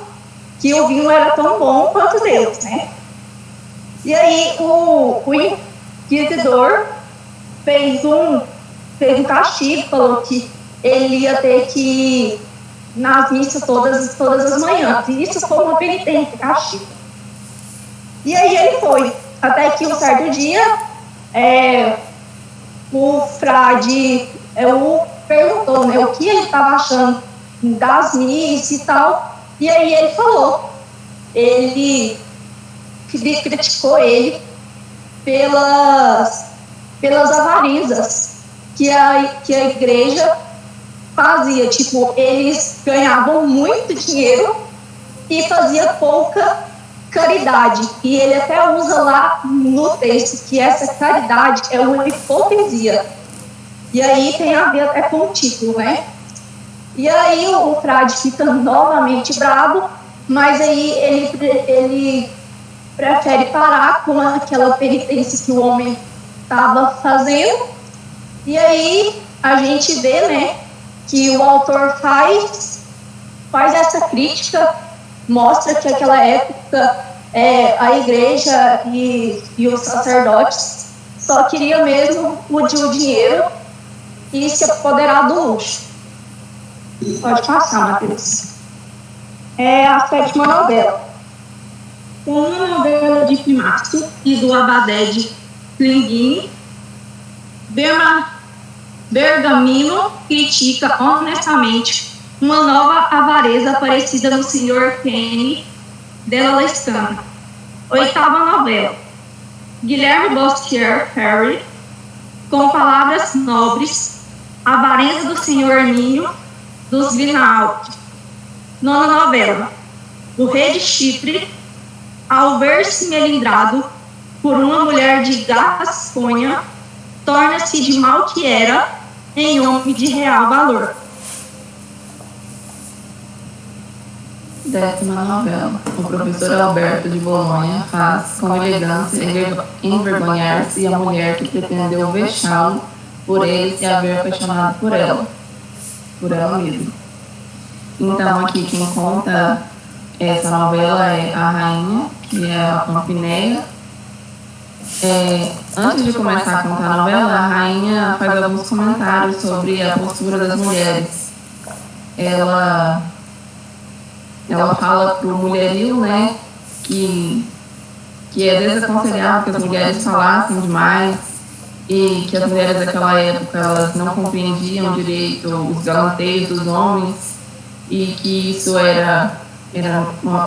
que o vinho era tão bom quanto Deus, né? E aí o inquisidor fez um castigo, falou que ele ia ter que ir nas missas todas as manhãs. E isso foi uma penitência, castigo. E aí ele foi, até que um certo dia o frade perguntou, né, o que ele estava achando das missas e tal. E aí ele falou, ele criticou ele pelas avarizas que a igreja fazia. Tipo, eles ganhavam muito dinheiro e fazia pouca caridade. E ele até usa lá no texto que essa caridade é uma hipocrisia. E aí tem a ver até com o título, né? E aí o frade fica novamente bravo, mas aí ele prefere parar com aquela penitência que o homem estava fazendo. E aí a gente vê, né, que o autor faz essa crítica, mostra que naquela época a igreja e os sacerdotes só queriam mesmo o dinheiro e se apoderar do luxo. Pode passar, Matheus. A sétima novela. Uma novela de Primaço e do Abadé de Klinguini, Bergamino critica honestamente uma nova avareza aparecida no Sr. Kenny della Lescana. Oitava novela. Guilherme Bostier Ferry, com palavras nobres, a avareza do Sr. Ninho dos Vinaldi. Nona novela. O rei de Chipre, ao ver-se melindrado por uma mulher de Gasconha, torna-se de mal que era em homem de real valor. Décima novela. O professor Alberto de Bolonha faz com elegância envergonhar-se a mulher que pretendeu vexá-lo por ele se haver apaixonado por ela mesma. Então aqui quem conta essa novela é a rainha, que é a Pampineia. Antes de começar a contar a novela, a rainha faz alguns comentários sobre a postura das mulheres. Ela fala pro mulherio, né, que é desaconselhável que as mulheres falassem demais e que as mulheres daquela época elas não compreendiam direito os galanteios dos homens e que isso era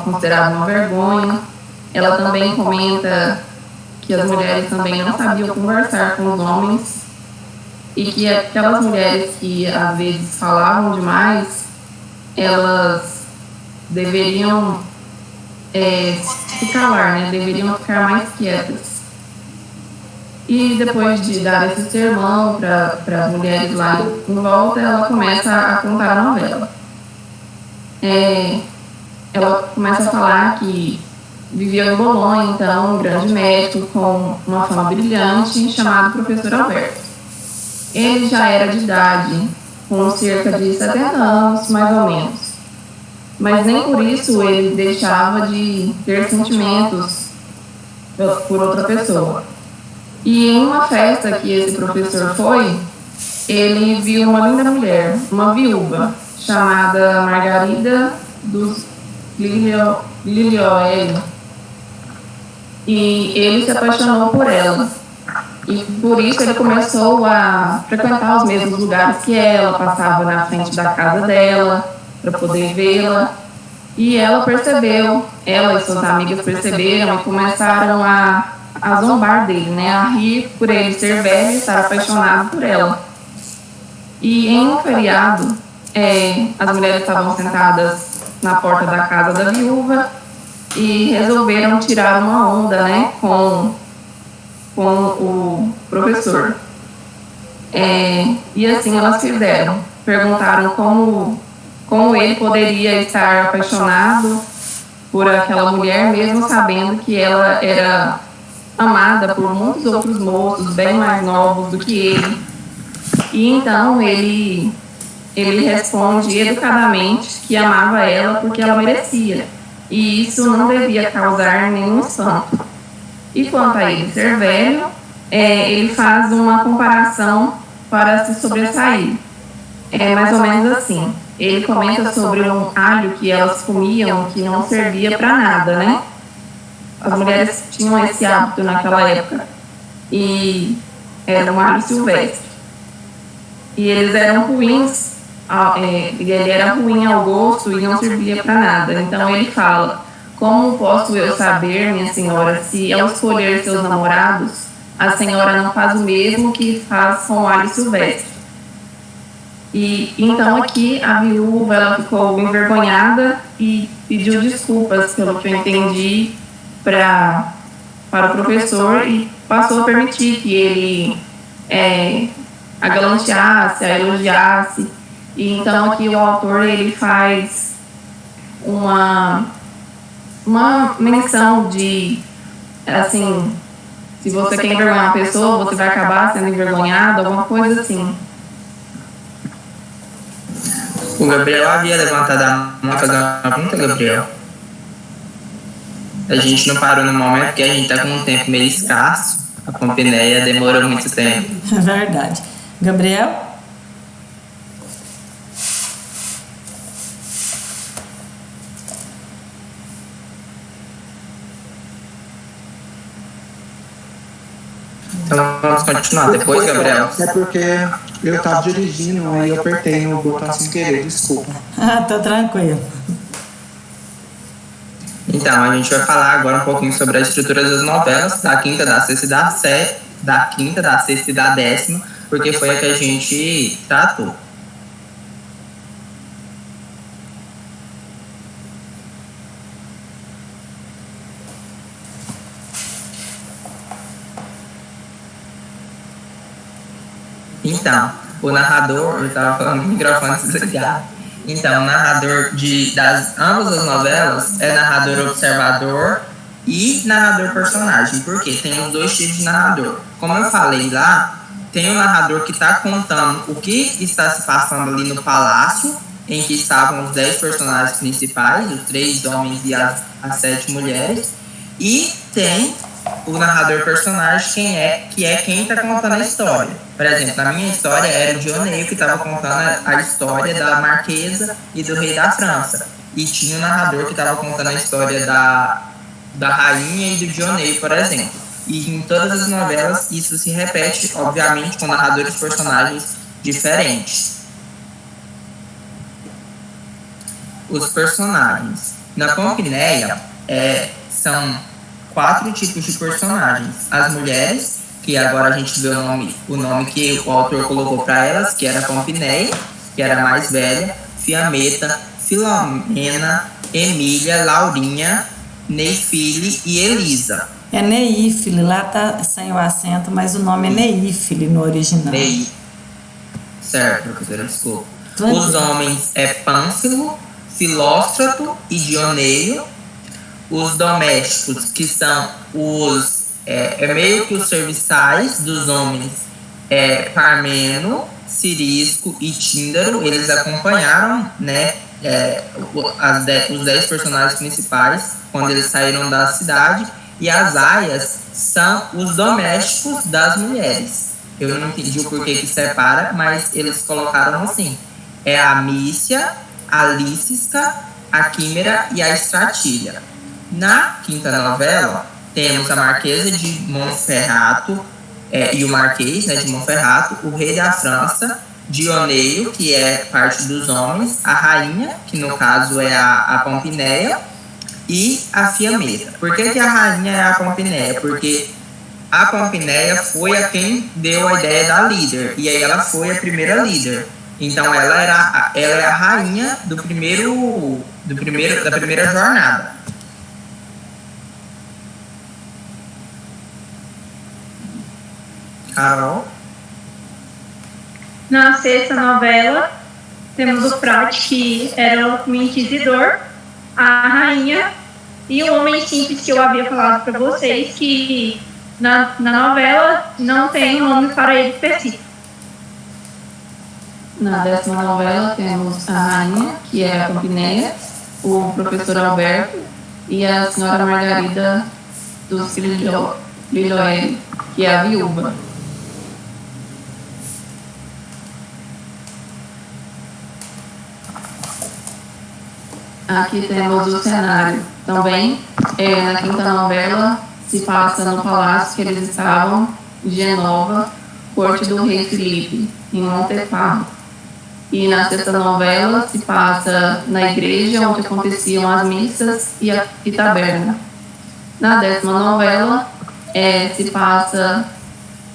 considerado uma vergonha. Ela também comenta que as mulheres também não sabiam conversar com os homens e que aquelas mulheres que às vezes falavam demais, elas deveriam se calar, né? Deveriam ficar mais quietas. E depois de dar esse sermão para as mulheres lá em volta, ela começa a contar a novela. Ela começa a falar que vivia em Bolonha, então, um grande médico com uma fama brilhante, chamado professor Alberto. Ele já era de idade, com cerca de 70 anos, mais ou menos. Mas nem por isso ele deixava de ter sentimentos por outra pessoa. E em uma festa que esse professor foi, ele viu uma linda mulher, uma viúva, chamada Margarida dos Lilioélio, e ele se apaixonou por ela. E por isso ele começou a frequentar os mesmos lugares que ela, passava na frente da casa dela para poder vê-la. E ela percebeu, ela e suas amigas perceberam e começaram a zombar dele, né? A rir por ele ser velho e estar apaixonado por ela. E em um feriado, as mulheres estavam sentadas na porta da casa da viúva e resolveram tirar uma onda, né, com o professor. E assim elas fizeram. Perguntaram como ele poderia estar apaixonado por aquela mulher, mesmo sabendo que ela era amada por muitos outros moços bem mais novos do que ele. E então ele responde educadamente que amava ela porque ela merecia, e isso não devia causar nenhum espanto. E quanto a ele ser velho, ele faz uma comparação para se sobressair. É mais ou menos assim. Ele comenta sobre um alho que elas comiam que não servia para nada, né? As mulheres tinham esse hábito naquela época. E era um alho silvestre. E eles eram ruins, ele era ruim ao gosto e não servia para nada. Então ele fala: como posso eu saber, minha senhora, se ao escolher seus namorados, a senhora não faz o mesmo que faz com o alho silvestre? E então aqui a viúva, ela ficou envergonhada e pediu desculpas, pelo que eu entendi, para o professor, e passou a permitir que ele a galanteasse, a elogiasse. E então aqui o autor ele faz uma menção de, assim, se você quer envergonhar uma pessoa, você vai acabar sendo envergonhado, alguma coisa assim. O Gabriel havia levantado a mão fazer uma pergunta, Gabriel. A gente não parou no momento porque a gente está com um tempo meio escasso. A Pompineia demorou muito tempo. É verdade. Gabriel? Então vamos continuar depois, Gabriel. É porque eu estava dirigindo, aí eu apertei no botão sem querer, desculpa. Tá tranquilo. Então, a gente vai falar agora um pouquinho sobre a estrutura das novelas, da quinta, da sexta e da décima, porque foi a que a gente tratou. Então, o narrador, eu estava falando com o microfone desligado. Então, o narrador das ambas as novelas é narrador observador e narrador personagem. Por quê? Tem os dois tipos de narrador. Como eu falei lá, tem o narrador que está contando o que está se passando ali no palácio, em que estavam os 10 personagens principais, os 3 homens e as 7 mulheres. E tem o narrador personagem, que é quem está contando a história. Por exemplo, na minha história era o Dioneio que estava contando a história da Marquesa e do rei da França. E tinha o narrador que estava contando a história da rainha e do Dioneio, por exemplo. E em todas as novelas isso se repete, obviamente, com narradores personagens diferentes. Os personagens. Na Pompineia são 4 tipos de personagens. As mulheres, que agora a gente vê o nome que o autor colocou para elas, que era Pompineia, que era a mais velha, Fiametta, Filomena, Emília, Laurinha, Neifile e Elisa. É Neífile, lá tá sem o acento, mas o nome é Neífile no original. Certo, professora, desculpa. Os homens é Pânfilo, Filóstrato e Dioneio. Os domésticos, que são os meio que os serviçais dos homens, Parmeno, Cirisco e Tíndaro. Eles acompanharam, né, os 10 personagens principais quando eles saíram da cidade. E as aias são os domésticos das mulheres. Eu não entendi o porquê que separa, mas eles colocaram assim: é a Mícia, a Lícisca, a Químera e a Estratilha. Na quinta novela, temos a Marquesa de Monferrato e o Marquês, né, de Monferrato, o Rei da França, Dioneio, que é parte dos homens, a Rainha, que no caso é a Pompinéia, e a Fiametta. Por que a Rainha é a Pompinéia? Porque a Pompinéia foi a quem deu a ideia da líder, e aí ela foi a primeira líder. Então ela é a rainha da primeira jornada. Carol? Na sexta novela, temos o Frade, que era o inquisidor, a rainha e o homem simples, que eu havia falado para vocês, que na novela não tem um nome para ele específico. Na 10ª novela temos a rainha, que é a Pompinéia, o professor Alberto e a senhora Margarida dos Liloeli, que é a viúva. Aqui temos o cenário. Também, na quinta novela, se passa no palácio que eles estavam, de Genova, corte do rei Felipe, em Montefarro. E na sexta novela se passa na igreja onde aconteciam as missas e taberna. Na 10ª novela se passa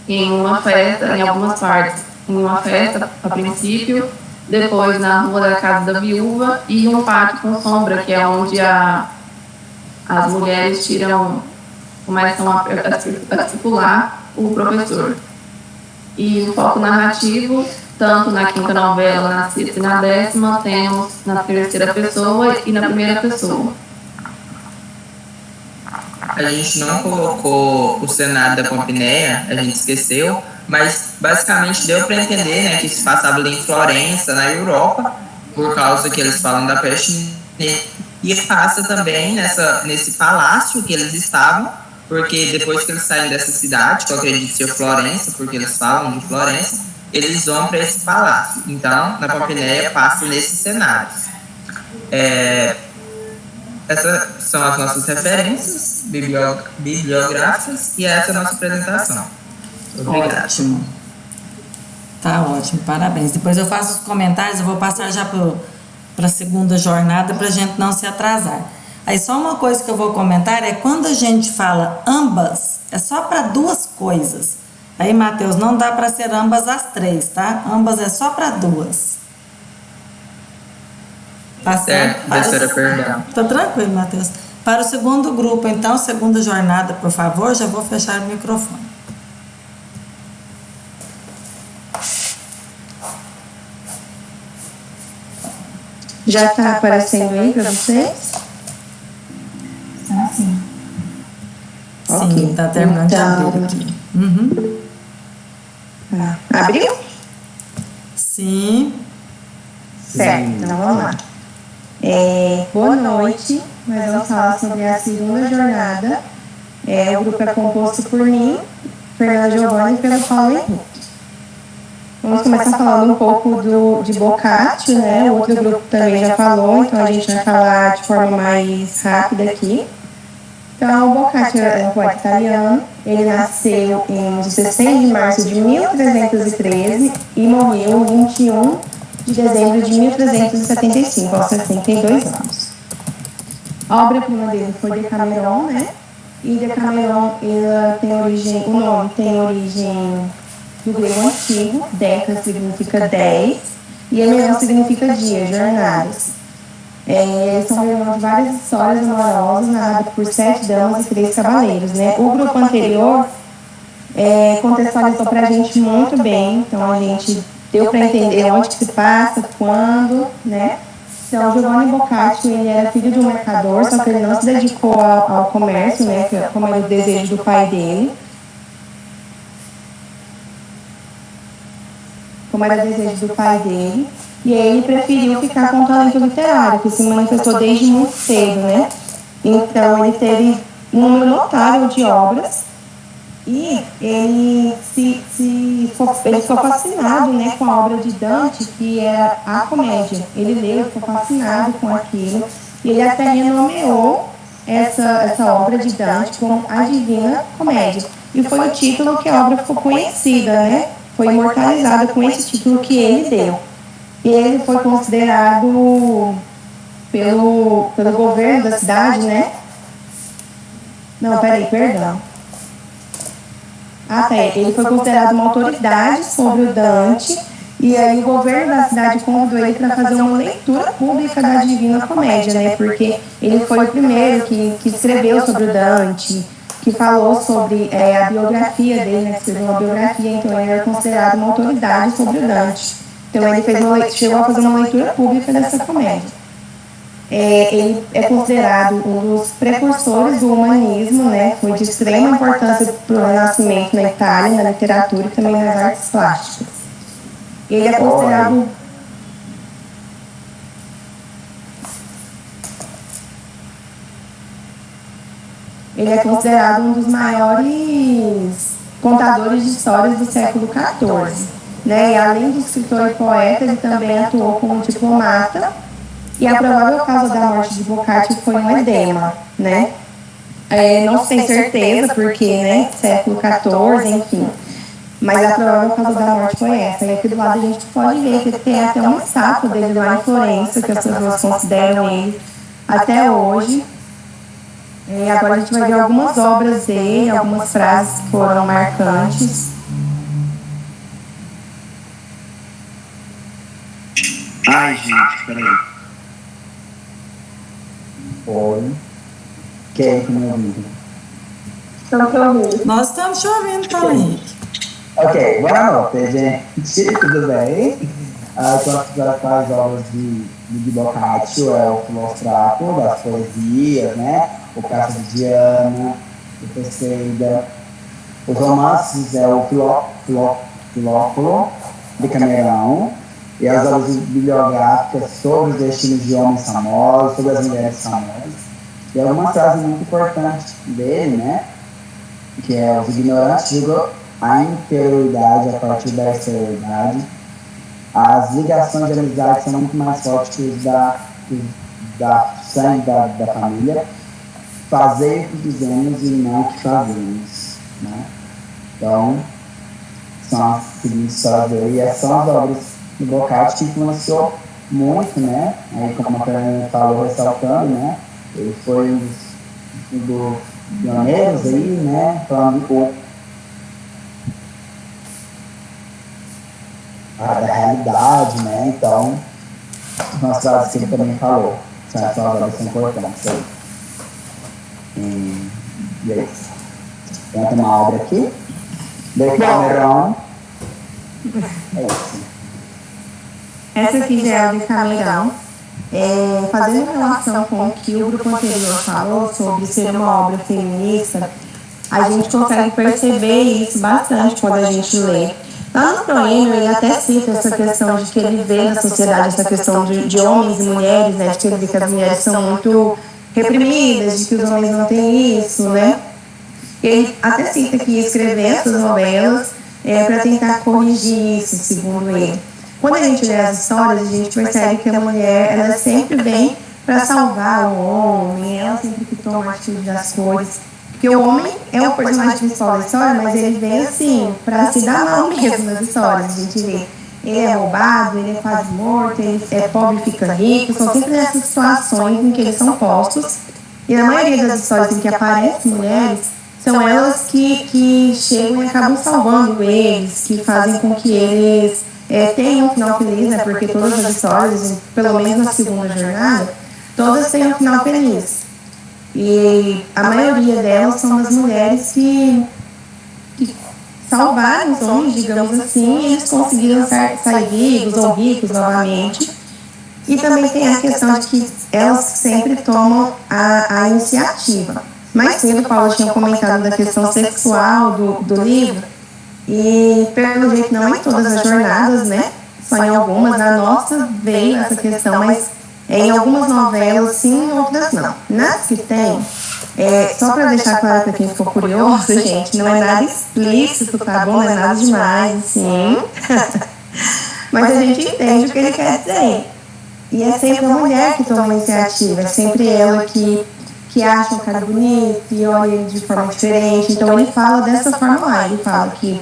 em uma festa, em algumas partes, em uma festa a princípio, depois na rua da casa da viúva e um pátio com sombra, que é onde as mulheres começam a circular o professor. E o foco narrativo, tanto na quinta novela, na sexta e na 10ª, temos na terceira pessoa e na primeira pessoa. A gente não colocou o cenário da Pompinéia, a gente esqueceu, mas basicamente deu para entender, né, que se passava ali em Florença, na Europa, por causa que eles falam da peste negra, e passa também nesse palácio que eles estavam, porque depois que eles saem dessa cidade, que eu acredito ser Florença, porque eles falam de Florença, eles vão para esse palácio. Então, na Pompinéia passa nesses cenários. Essas são as nossas referências bibliográficas e essa é a nossa apresentação. Obrigado. Ótimo. Tá ótimo, parabéns. Depois eu faço os comentários, eu vou passar já para a segunda jornada para a gente não se atrasar. Aí só uma coisa que eu vou comentar é quando a gente fala ambas, é só para duas coisas. Aí, Matheus, não dá para ser ambas as três, tá? Ambas é só para duas. Tá certo? Perdão. Tá tranquilo, Matheus. Para o segundo grupo, então, segunda jornada, por favor, já vou fechar o microfone. Já está aparecendo aí para vocês? Sim. Sim, está terminando de abrir aqui. Uhum. Abriu? Sim. Certo, então vamos lá. Boa noite, nós vamos falar sobre a segunda jornada. O grupo é composto por mim, Fernanda Giovanni e pelo Paulo Henrique. Vamos começar falando um pouco de Boccaccio, né? O outro grupo também já falou, então a gente vai falar de forma mais rápida aqui. Então, o Boccaccio é um poeta italiano. Ele nasceu em 16 de março de 1313 e morreu em 21 de dezembro de 1375, aos 62 anos. A obra-prima dele foi Decameron, né? E Decameron, ela tem origem, o nome tem origem do grego antigo. Deca significa 10 e Emeron significa dia, jornadas. Eles são de várias histórias amorosas narradas por 7 damas e 3 cavaleiros, né? O grupo anterior contextualizou pra gente muito bem, então a gente deu para entender onde que se passa, quando, né? Então, Giovanni Boccaccio, ele era filho de um mercador, só que ele não se dedicou ao comércio, né? Como era o desejo do pai dele. E aí ele preferiu ficar com o talento literário, que se manifestou desde muito cedo, né? Então, ele teve um número notável de obras e ele ficou fascinado, né, com a obra de Dante, que é a comédia. Ele leu, ficou fascinado com aquilo. E ele até renomeou essa obra de Dante como a Divina Comédia. E foi o título que a obra ficou conhecida, né? Foi imortalizada com esse título que ele deu. E ele foi considerado pelo governo da cidade, né? Não, perdão. Ele foi considerado uma autoridade sobre o Dante, e aí o governo da cidade convidou ele para fazer uma leitura pública da Divina Comédia, né? Porque ele foi o primeiro que escreveu sobre o Dante, que falou sobre a biografia dele, né? Escreveu uma biografia, então ele era considerado uma autoridade sobre o Dante. Então ele chegou a fazer uma leitura pública dessa comédia. Ele é considerado um dos precursores do humanismo, né? Foi de extrema importância para o Renascimento na Itália, na literatura e também nas artes plásticas. Ele é considerado um dos maiores contadores de histórias do século XIV, né? E além de escritor e poeta, ele também atuou como diplomata. E a provável causa da morte de Boccaccio foi um edema, né? Não se tem certeza, porque, né, século XIV, enfim. Mas a provável causa da morte foi essa. E aqui do lado a gente pode ver que tem até uma estátua dele lá em Florença, que as pessoas consideram ele até hoje. E agora a gente vai ver algumas obras dele, algumas frases que foram marcantes. Ai, gente, peraí. Oi. Quem que me ouviu? Nós estamos te ouvindo, Paulo Henrique. Ok, boa noite, gente. Tudo bem? Estou estudando com as obras de Boccaccio, o Filóstrato, das poesias, né? O Caso de Diana, o Perseida. Os romances o Filóculo, de Camerão. E as obras bibliográficas sobre os destinos de homens famosos, sobre as mulheres famosas. E algumas frases muito importantes dele, né? Que é: os ignorantes julgam a interioridade a partir da exterioridade. As ligações de amizade são muito mais fortes que os da sangue da família. Fazer o que dizemos e não o que fazemos, né? Então, são as seguintes histórias dele, e são as obras do Boccaccio que influenciou muito, né? Aí, como a Fernanda falou, ressaltando, né? Ele foi um dos pioneiros aí, né? Falando da realidade, né? Então, umas frases que ele também falou. Essas obras são importantes aí. E é isso. Tem uma obra aqui. Decameron. É isso. Essa aqui já é o Decameron. Fazendo relação com o que o grupo anterior falou sobre ser uma obra feminista, a gente consegue perceber isso bastante quando a gente lê. Lá no Proêmio, ele até cita essa questão de que ele vê na sociedade essa questão de homens e mulheres, né? De que ele vê que as mulheres são muito reprimidas, de que os homens não têm isso, né? Ele até cita que ia escrever essas novelas para tentar corrigir isso, segundo ele. Quando a gente lê as histórias, a gente percebe que a mulher, ela sempre vem para salvar o homem, ela sempre que toma a atitude das coisas. Porque o homem é o personagem principal da história, mas ele vem assim, para se dar mal mesmo nas histórias. A gente vê, ele é roubado, ele é quase morto, ele é pobre e fica rico. São sempre essas situações em que eles são postos. E na maioria das histórias em que aparecem mulheres, são elas que chegam e acabam salvando eles, que fazem com que eles tenham um final feliz, né? Porque todas as histórias, pelo menos na segunda jornada, todas têm um final feliz. E a maioria delas são das mulheres que salvaram os homens, digamos assim, e eles conseguiram sair vivos ou ricos novamente. E também tem a questão de que elas sempre tomam a iniciativa. Mais cedo, o Paulo tinha comentado da questão sexual do livro, e pelo jeito não em todas as jornadas, né? Só em algumas. Na nossa veio essa questão, mas em algumas novelas sim, em outras não. Nas que tem, só para deixar claro para quem ficou curioso, gente, não é nada explícito, tá bom? Não é nada demais, assim. Mas a gente entende o que ele quer dizer. E é sempre a mulher que toma a iniciativa, é sempre ela que acha o cara bonito e olha ele de forma diferente. Então ele fala dessa forma lá, ele fala que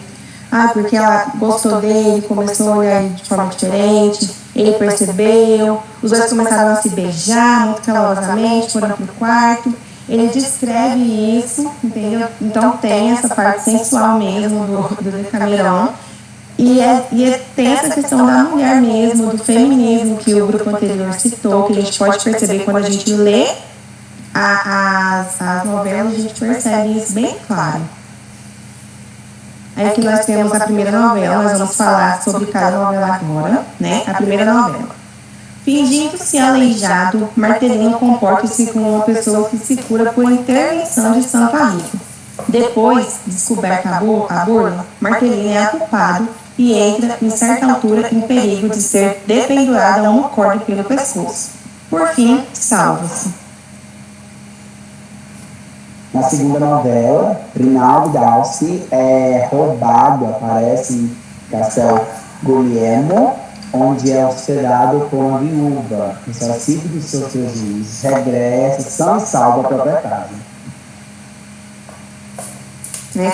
porque ela gostou dele, começou a olhar ele de forma diferente, ele percebeu, os dois começaram a se beijar muito calorosamente, foram pro quarto. Ele descreve isso, entendeu? Então tem essa parte sensual mesmo do Decameron. E tem essa questão da mulher mesmo, do feminismo que o grupo anterior citou, que a gente pode perceber quando a gente lê as novelas, a gente percebe isso bem claro. Aí que nós temos a primeira novela, nós vamos falar sobre cada novela agora, né? A primeira novela. Fingindo-se aleijado, Martelino comporta-se como uma pessoa que se cura por intervenção de Santo Amigo. Depois, descoberta a burla, Martelino é culpado e entra, em certa altura, em perigo de ser dependurado a uma corda pelo pescoço. Por fim, salva-se. Na segunda novela, Rinaldo Dalci é roubado, aparece em Castel Guglielmo, onde é hospedado por uma viúva, que sacido dos seus prejuízos, regressa são e salvo à própria casa.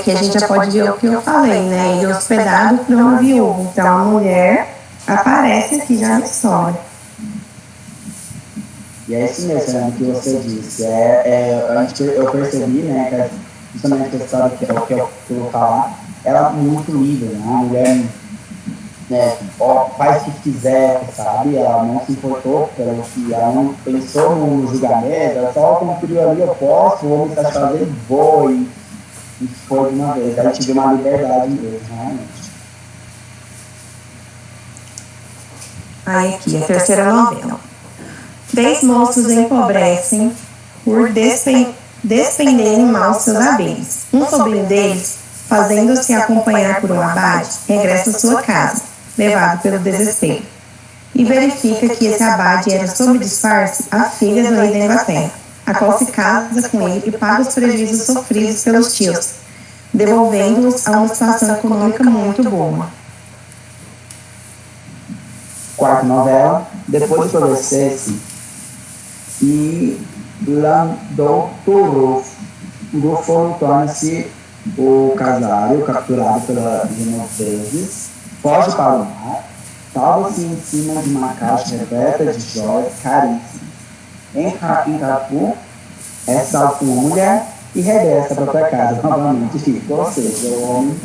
Que a gente já pode ver o que eu falei, né? Ele é hospedado por uma viúva, então a mulher aparece aqui já na história. E é isso mesmo, né, que você disse. Eu percebi, né, que justamente a história que eu vou falar, ela é muito livre, né? A mulher, né, faz o que quiser, sabe? Ela não se importou pelo que ela não pensou no julgamento, ela só conferiu ali, eu posso, vou me satisfazer, vou, e foi de uma vez. Ela tive uma liberdade mesmo, realmente. Aí aqui, a terceira novela. 3 moços empobrecem por despenderem mal seus haveres. Um sobrinho deles, fazendo-se acompanhar por um abade, regressa à sua casa, levado pelo desespero, e verifica que esse abade era, sob disfarce, a filha do rei da Inglaterra, a qual se casa com ele e paga os prejuízos sofridos pelos tios, devolvendo-os a uma situação econômica muito boa. Quarta novela, depois de conhecer-se, e Landouturou torna-se o casário, capturado pela genoveses, foge para o mar, salva-se em cima de uma caixa repleta de joias caríssimas. Em Capu, é salvo uma mulher e regressa para a própria casa novamente, fica, ou seja, o homem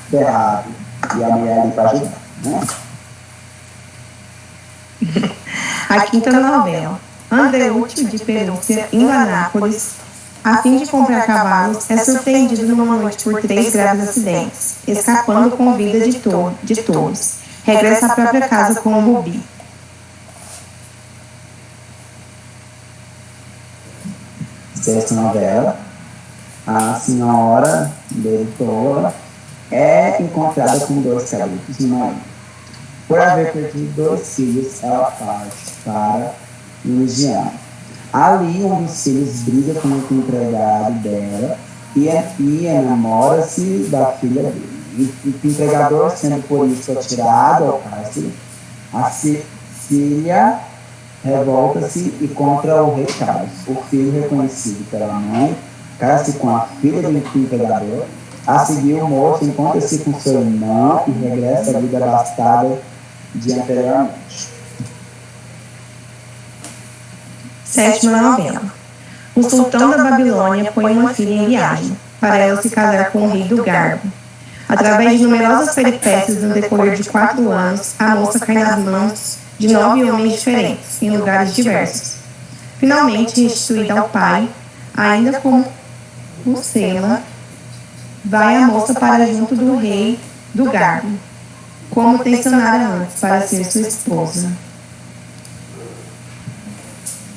ferrado e a mulher ali para ajudar, né? A quinta novela. Andreucci de Perúcia, em Anápolis, a fim de comprar cavalos, é surpreendido numa noite por 3 graves acidentes, escapando com vida de todos. Regressa à própria casa com o Rubi. Sexta novela, a senhora Bertola é encontrada com 2 cabritos numa ilha. Por haver perdido 2 filhos, ela parte para Louisiana. Ali, um dos filhos briga com o empregado dela e enamora-se da filha dele. O empregador, sendo por isso atirado ao cárcere, a Cecília revolta-se e contra o rei Carlos. O filho, reconhecido pela mãe, casa-se com a filha do empregador. A seguir, o moço encontra-se com seu irmão e regressa à vida abastada de anteriormente. Sétima novela. O sultão da Babilônia põe uma filha em viagem, para ela se casar com o rei do Garbo. Através de numerosas peripécias no decorrer de 4 anos, a moça cai nas mãos de 9 homens diferentes, em lugares diversos. Finalmente, restituída ao pai, ainda como Lucela, vai a moça para junto do rei do Garbo, como tensionara antes para ser sua esposa.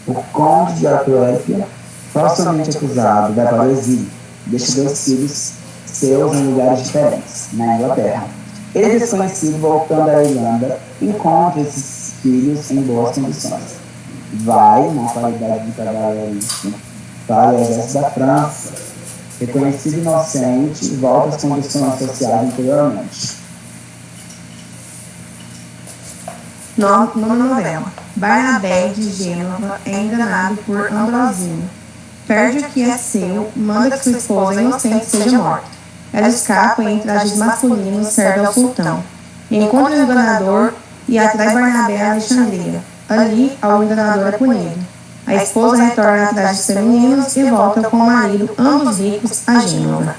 O conde de Antuérpia, falsamente acusado, vai para o exílio, deixa 2 filhos seus em lugares diferentes, na Inglaterra. Ele, desconhecido, voltando à Irlanda, encontra esses filhos em boas condições. Vai, na qualidade de cavalheirista, para o exército da França. Reconhecido inocente, volta às condições sociais anteriormente. Nona novela. Barnabé de Gênova é enganado por Ambrosino. Perde o que é seu, manda que sua esposa inocente seja morta. Ela escapa e em trajes masculinos serve ao sultão. Encontra o enganador e atrai Barnabé a Alexandria. Ali, o enganador é punido. A esposa retorna a trajes femininos e volta com o marido, ambos ricos, a Gênova.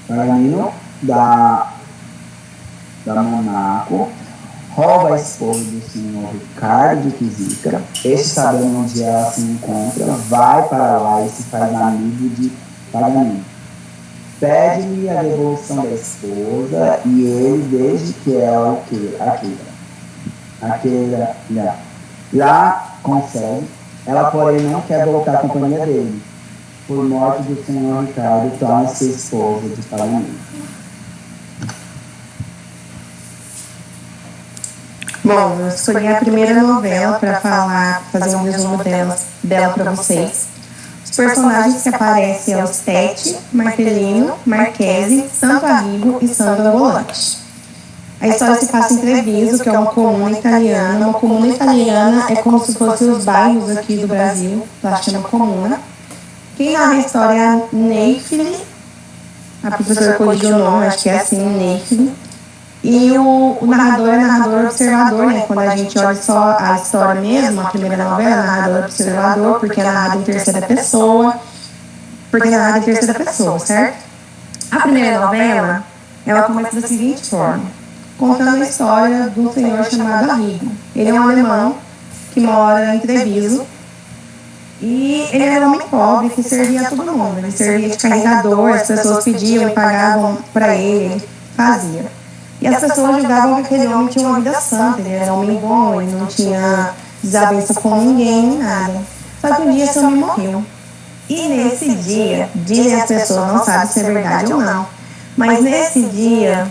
Paganino da Monaco rouba a esposa do senhor Ricardo de Quisica. Este, sabendo onde ela se encontra, vai para lá e se faz amigo de Paganino. Pede-lhe a devolução da esposa e ele, desde que ela lá consegue. Ela, porém, não quer voltar à companhia dele. Por morte do senhor Ricardo, torna-se esposa de Paganino. Bom, eu escolhi a primeira novela para fazer um resumo dela para vocês. Os personagens que aparecem são Tete, Martellino, Marchese, Santo Arrigo e Sandro Volante. A história se passa em Treviso, que é uma comuna italiana. Uma comuna italiana é como se fossem os bairros aqui do Brasil, lá chama comuna. Quem narra a história é a Neifili, a professora corrigiu o nome, acho que é assim, Neifili. E o narrador é narrador observador, né? Quando a gente olha só a história mesmo, a primeira novela, narrador observador, porque é narrado em terceira pessoa, certo? A primeira novela, ela começa da seguinte forma, contando a história de um senhor chamado Arrigo. Ele é um alemão que mora em Treviso, e ele era um homem pobre que servia a todo mundo. Ele servia de carregador, as pessoas pediam e pagavam para ele fazia. E as pessoas julgavam que aquele homem tinha uma vida santa, ele era um homem bom, ele não tinha desavença com ninguém, nem nada. Só que um dia esse homem morreu. E nesse dia, dizem as pessoas, não sabem se é verdade ou não, mas nesse dia,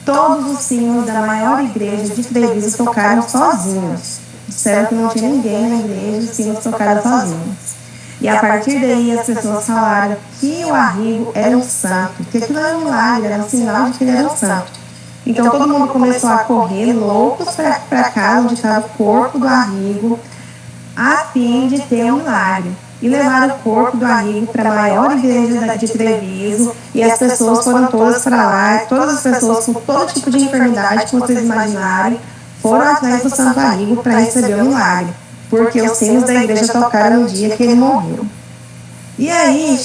todos os sinos da maior igreja de Treviso tocaram sozinhos. Disseram que não tinha ninguém na igreja, os sinos tocaram sozinhos. E a partir daí as pessoas falaram que o Arrigo era um santo, que aquilo era um milagre, era um sinal de que ele era um santo. Então todo mundo começou a correr loucos para casa onde estava o corpo do Arrigo, a fim de ter um milagre. E levaram o corpo do Arrigo para a maior igreja de Treviso, e as pessoas foram todas para lá, todas as pessoas com todo tipo de enfermidade que vocês imaginarem, foram atrás do Santo Arrigo para receber o milagre, porque os sinos da igreja tocaram no dia que ele morreu. E aí,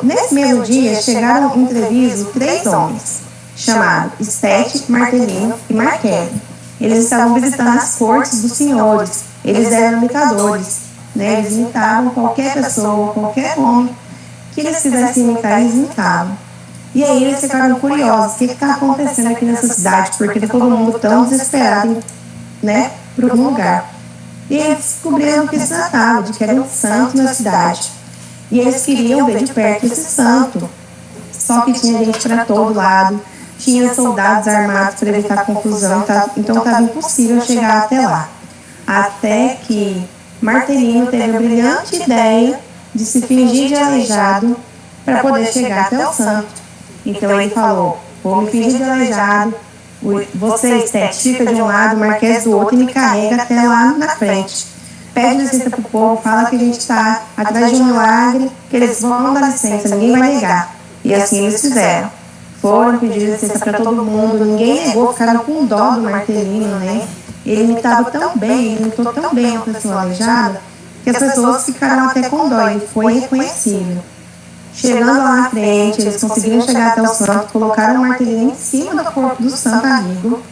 nesse mesmo dia, chegaram em Treviso 3 homens, chamados Tete, Martellino e Marchese. Eles estavam visitando as cortes dos senhores, eles eram imitadores, né? Eles imitavam qualquer pessoa, qualquer homem que eles quisessem imitar, eles imitavam. E aí eles ficaram curiosos, o que está acontecendo aqui nessa cidade, porque está todo mundo tão desesperado, né, para um lugar. E eles descobriram que se tratava de que era um santo na cidade. E eles queriam ver de perto esse santo. Só que tinha gente para todo lado, tinha soldados armados para evitar confusão, então estava impossível chegar até lá. Até que Martellino teve a brilhante ideia de se fingir de aleijado para poder chegar até o santo. Então ele falou, vou me fingir de aleijado, vocês, Tete, fica de um lado, Marchese do outro e me carrega até lá na frente. Pede licença pro povo, fala que a gente está atrás de um milagre, que eles vão dar licença, ninguém vai negar. E assim eles fizeram. Foram pedir licença para todo mundo, ninguém negou, ficaram com dó do Martellino, né? Ele imitava tão bem, ele imitou tão bem a pessoa aleijada, que as pessoas ficaram até com dó, ele foi reconhecível. Chegando lá na frente, eles conseguiram chegar até o santo, colocaram o Martellino em cima do corpo do Santo Arrigo,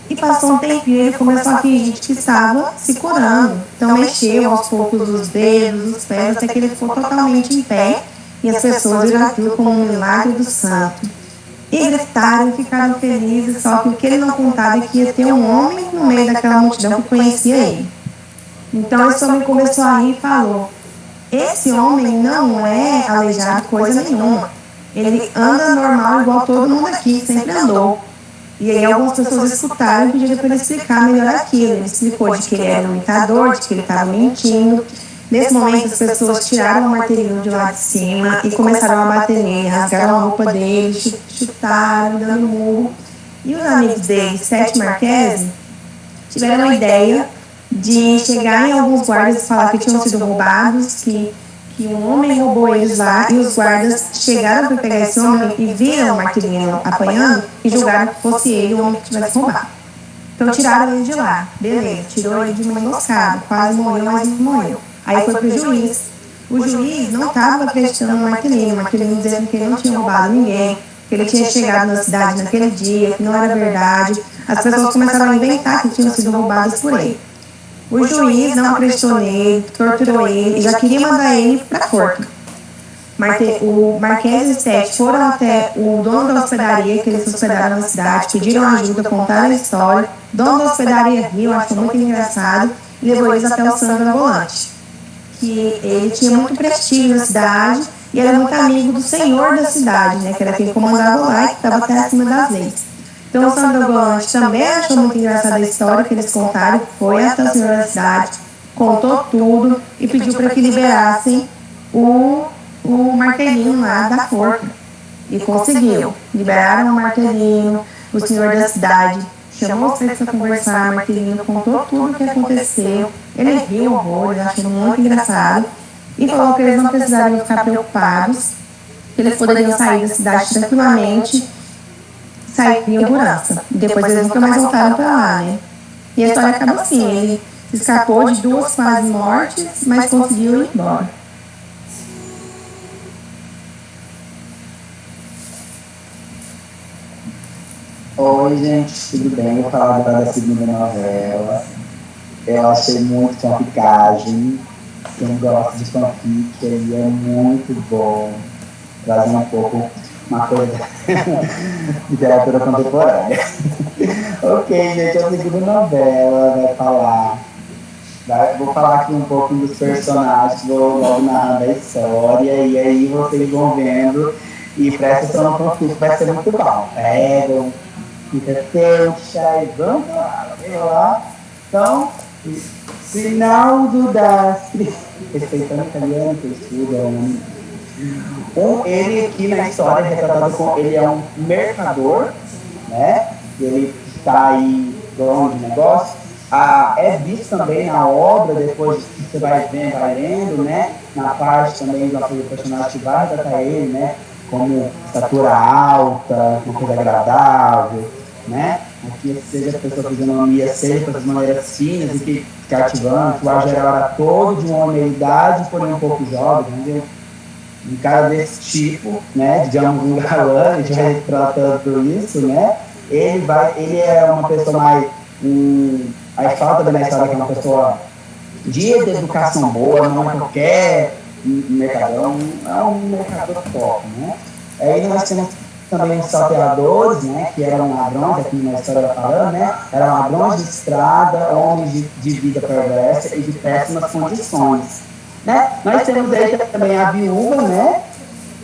e passou um tempinho e ele começou a fingir que estava se curando. Então mexeu aos poucos os dedos, os pés, até que ele ficou totalmente em pé, e as pessoas viram aquilo como um milagre do santo. E gritaram e ficaram felizes, só que o que ele não contava é que ia ter um homem no meio daquela multidão que conhecia ele. Então esse homem começou a rir e falou, esse homem não é aleijado coisa nenhuma. Ele anda normal igual todo mundo aqui, sempre andou. E aí algumas pessoas escutaram e pediram para ele explicar melhor aquilo. Ele explicou de que ele era um imitador, de que ele estava mentindo. Nesse momento as pessoas tiraram o Martellino de lá de cima e começaram a bater nele, rasgaram a roupa dele, chutaram, dando murro. E os amigos dele, Sete Marquesi, tiveram a ideia de chegar em alguns guardas e falar que tinham sido roubados, que um homem roubou eles lá, e os guardas chegaram para pegar esse homem e viram o Marcelino apanhando e julgaram que fosse ele o homem que tivesse roubado. Então tiraram ele de lá, beleza, tirou ele de uma emboscada, quase morreu, mas não morreu. Aí foi pro juiz. O juiz não estava acreditando no Marcelino dizendo que ele não tinha roubado ninguém, que ele tinha chegado na cidade naquele dia, que não era verdade. As pessoas começaram a inventar que tinham sido roubadas por ele. O juiz não acreditou nele, torturou ele e já queria mandar ele para a forca. O Marquesi e o Sete foram até o dono da hospedaria, que eles se hospedaram na cidade, pediram ajuda, contaram a história. O dono da hospedaria riu, achou muito engraçado e levou eles até o Sandro Volante, que ele tinha muito prestígio na cidade e era muito amigo do senhor da cidade, né, que era quem comandava lá e que estava até acima das leis. Então o Sandro Volante também achou muito engraçada a história que eles contaram, foi até o senhor da cidade, contou tudo e pediu para que liberassem o Marcelino lá da forca. E conseguiu. Liberaram o Marcelino, o senhor da cidade chamou os três para conversar, o Marcelino contou tudo o que aconteceu, ele riu horrores, achou muito engraçado e falou que eles não precisariam ficar preocupados, que eles poderiam sair da cidade tranquilamente, sair em segurança. Depois eles nunca mais voltaram para lá, né? E a história acaba assim, ele escapou de 2 quase mortes, mas conseguiu ir embora. Oi, gente, tudo bem? Vou falar agora da segunda novela. Eu achei muito fanficagem. Quem gosta de fanfic, ele é muito bom. Trazendo um pouco uma coisa de literatura contemporânea. Ok, gente, a segunda novela vai falar. Vou falar aqui um pouco dos personagens, vou logo narrando a história, e aí vocês vão vendo e prestem atenção no conflito, vai ser muito bom. Pegam, fica tensa e vamos lá. Então, Rinaldo das... Respeitando o italiano que estuda, ele aqui na história é retratado como ele é um mercador, né? Ele está aí dono de negócio. É visto também na obra, depois que você vai vendo, vai lendo, né? Na parte também do personagem que vai tratar ele, né? Como estatura alta, uma coisa agradável, né? Aqui seja a pessoa fisionomia, seja de maneiras finas e que cativando, que o ar geral era todo de uma meia-idade, porém um pouco jovem, entendeu? Um cara desse tipo, né? Digamos um galã, já retratando isso, né? Ele é uma pessoa mais... Aí fala também na história que é uma pessoa de educação boa, não é qualquer mercador, é um mercador top, né? Aí nós temos também os salteadores, né? Que eram ladrões, aqui na história falando, né? Eram ladrões de estrada, homens de vida perversa e de péssimas condições, né? Nós temos aí também a viúva, né?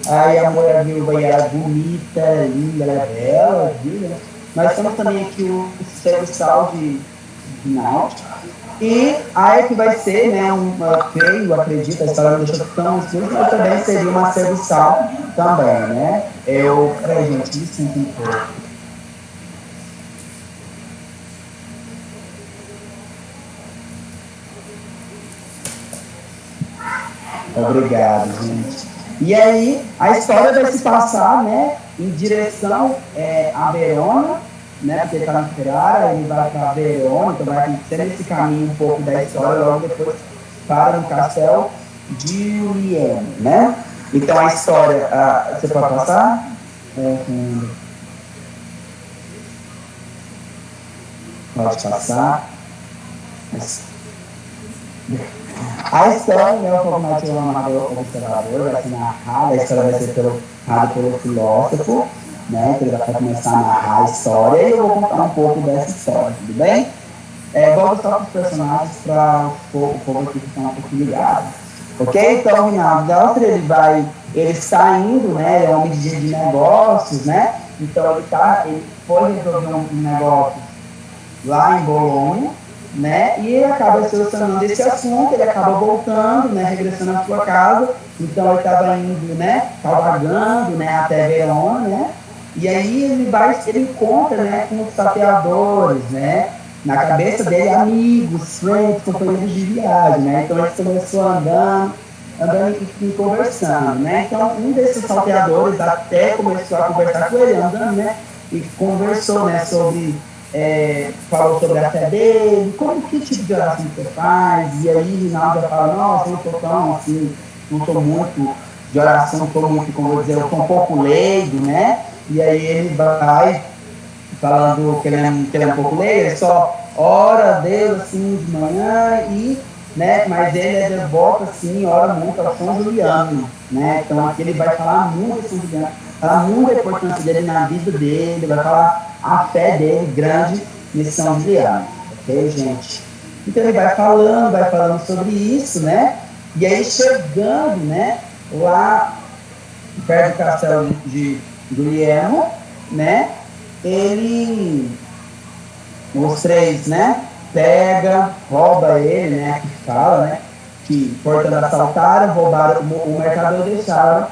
Aí a mulher viúva é bonita, linda, ela é bela, viu? Nós temos também aqui o serviçal de Rinaldo. E aí que vai ser, né, creio, acredito, a história não deixou tão escura, mas também seria uma serviçal também, né? Peraí, gente, me sinto um pouco. Obrigado, gente. E aí, a história vai se passar, né, em direção a Verona, né, porque ele está na Ferrara, ele vai para Verona, então vai ter esse caminho um pouco da história, logo depois para no castelo de Juliano, né? Então a história, você pode passar? Pode passar. A história, né, o formato de um narrador observador, vai ser narrada, a história vai ser narrada pelo filósofo, né, que ele vai começar a narrar a história, e eu vou contar um pouco dessa história, tudo bem? Vou mostrar os personagens para o povo aqui ficar um pouco ligado. Ok? Então, o Rinaldo Daltri, ele está indo, né, ele é um homem de negócios, né, então ele foi resolver um negócio lá em Bolonha, né, e ele acaba solucionando esse assunto, ele acaba voltando, né, regressando à sua casa, então ele estava indo, né, cavalgando, né, até Verona, né, E aí ele encontra, né, com os salteadores, né? Na cabeça dele, amigos, friends, companheiros de viagem, né? Então ele começou andando e conversando, né? Então um desses salteadores até começou a conversar com ele, andando, né? E conversou, né, falou sobre a fé dele, que tipo de oração você faz, e aí Rinaldo já fala, nossa, eu não estou tão assim, não estou muito de oração, estou muito, como eu vou dizer, eu estou um pouco leigo, né? E aí ele vai falando que ele é um pouco leigo, ele só ora a Deus assim de manhã né, mas ele é devoto assim, ora muito ao São Juliano, né? Então aqui ele vai falar muito de São Juliano, falar muito da importância dele na vida dele, vai falar a fé dele grande nesse São Juliano, ok, gente? Então ele vai falando sobre isso, né? E aí chegando, né, lá perto do castelo de Guglielmo, né? Os três, né? Rouba ele, né? Que fala, né? Que portanto assaltaram, roubaram o mercador e deixaram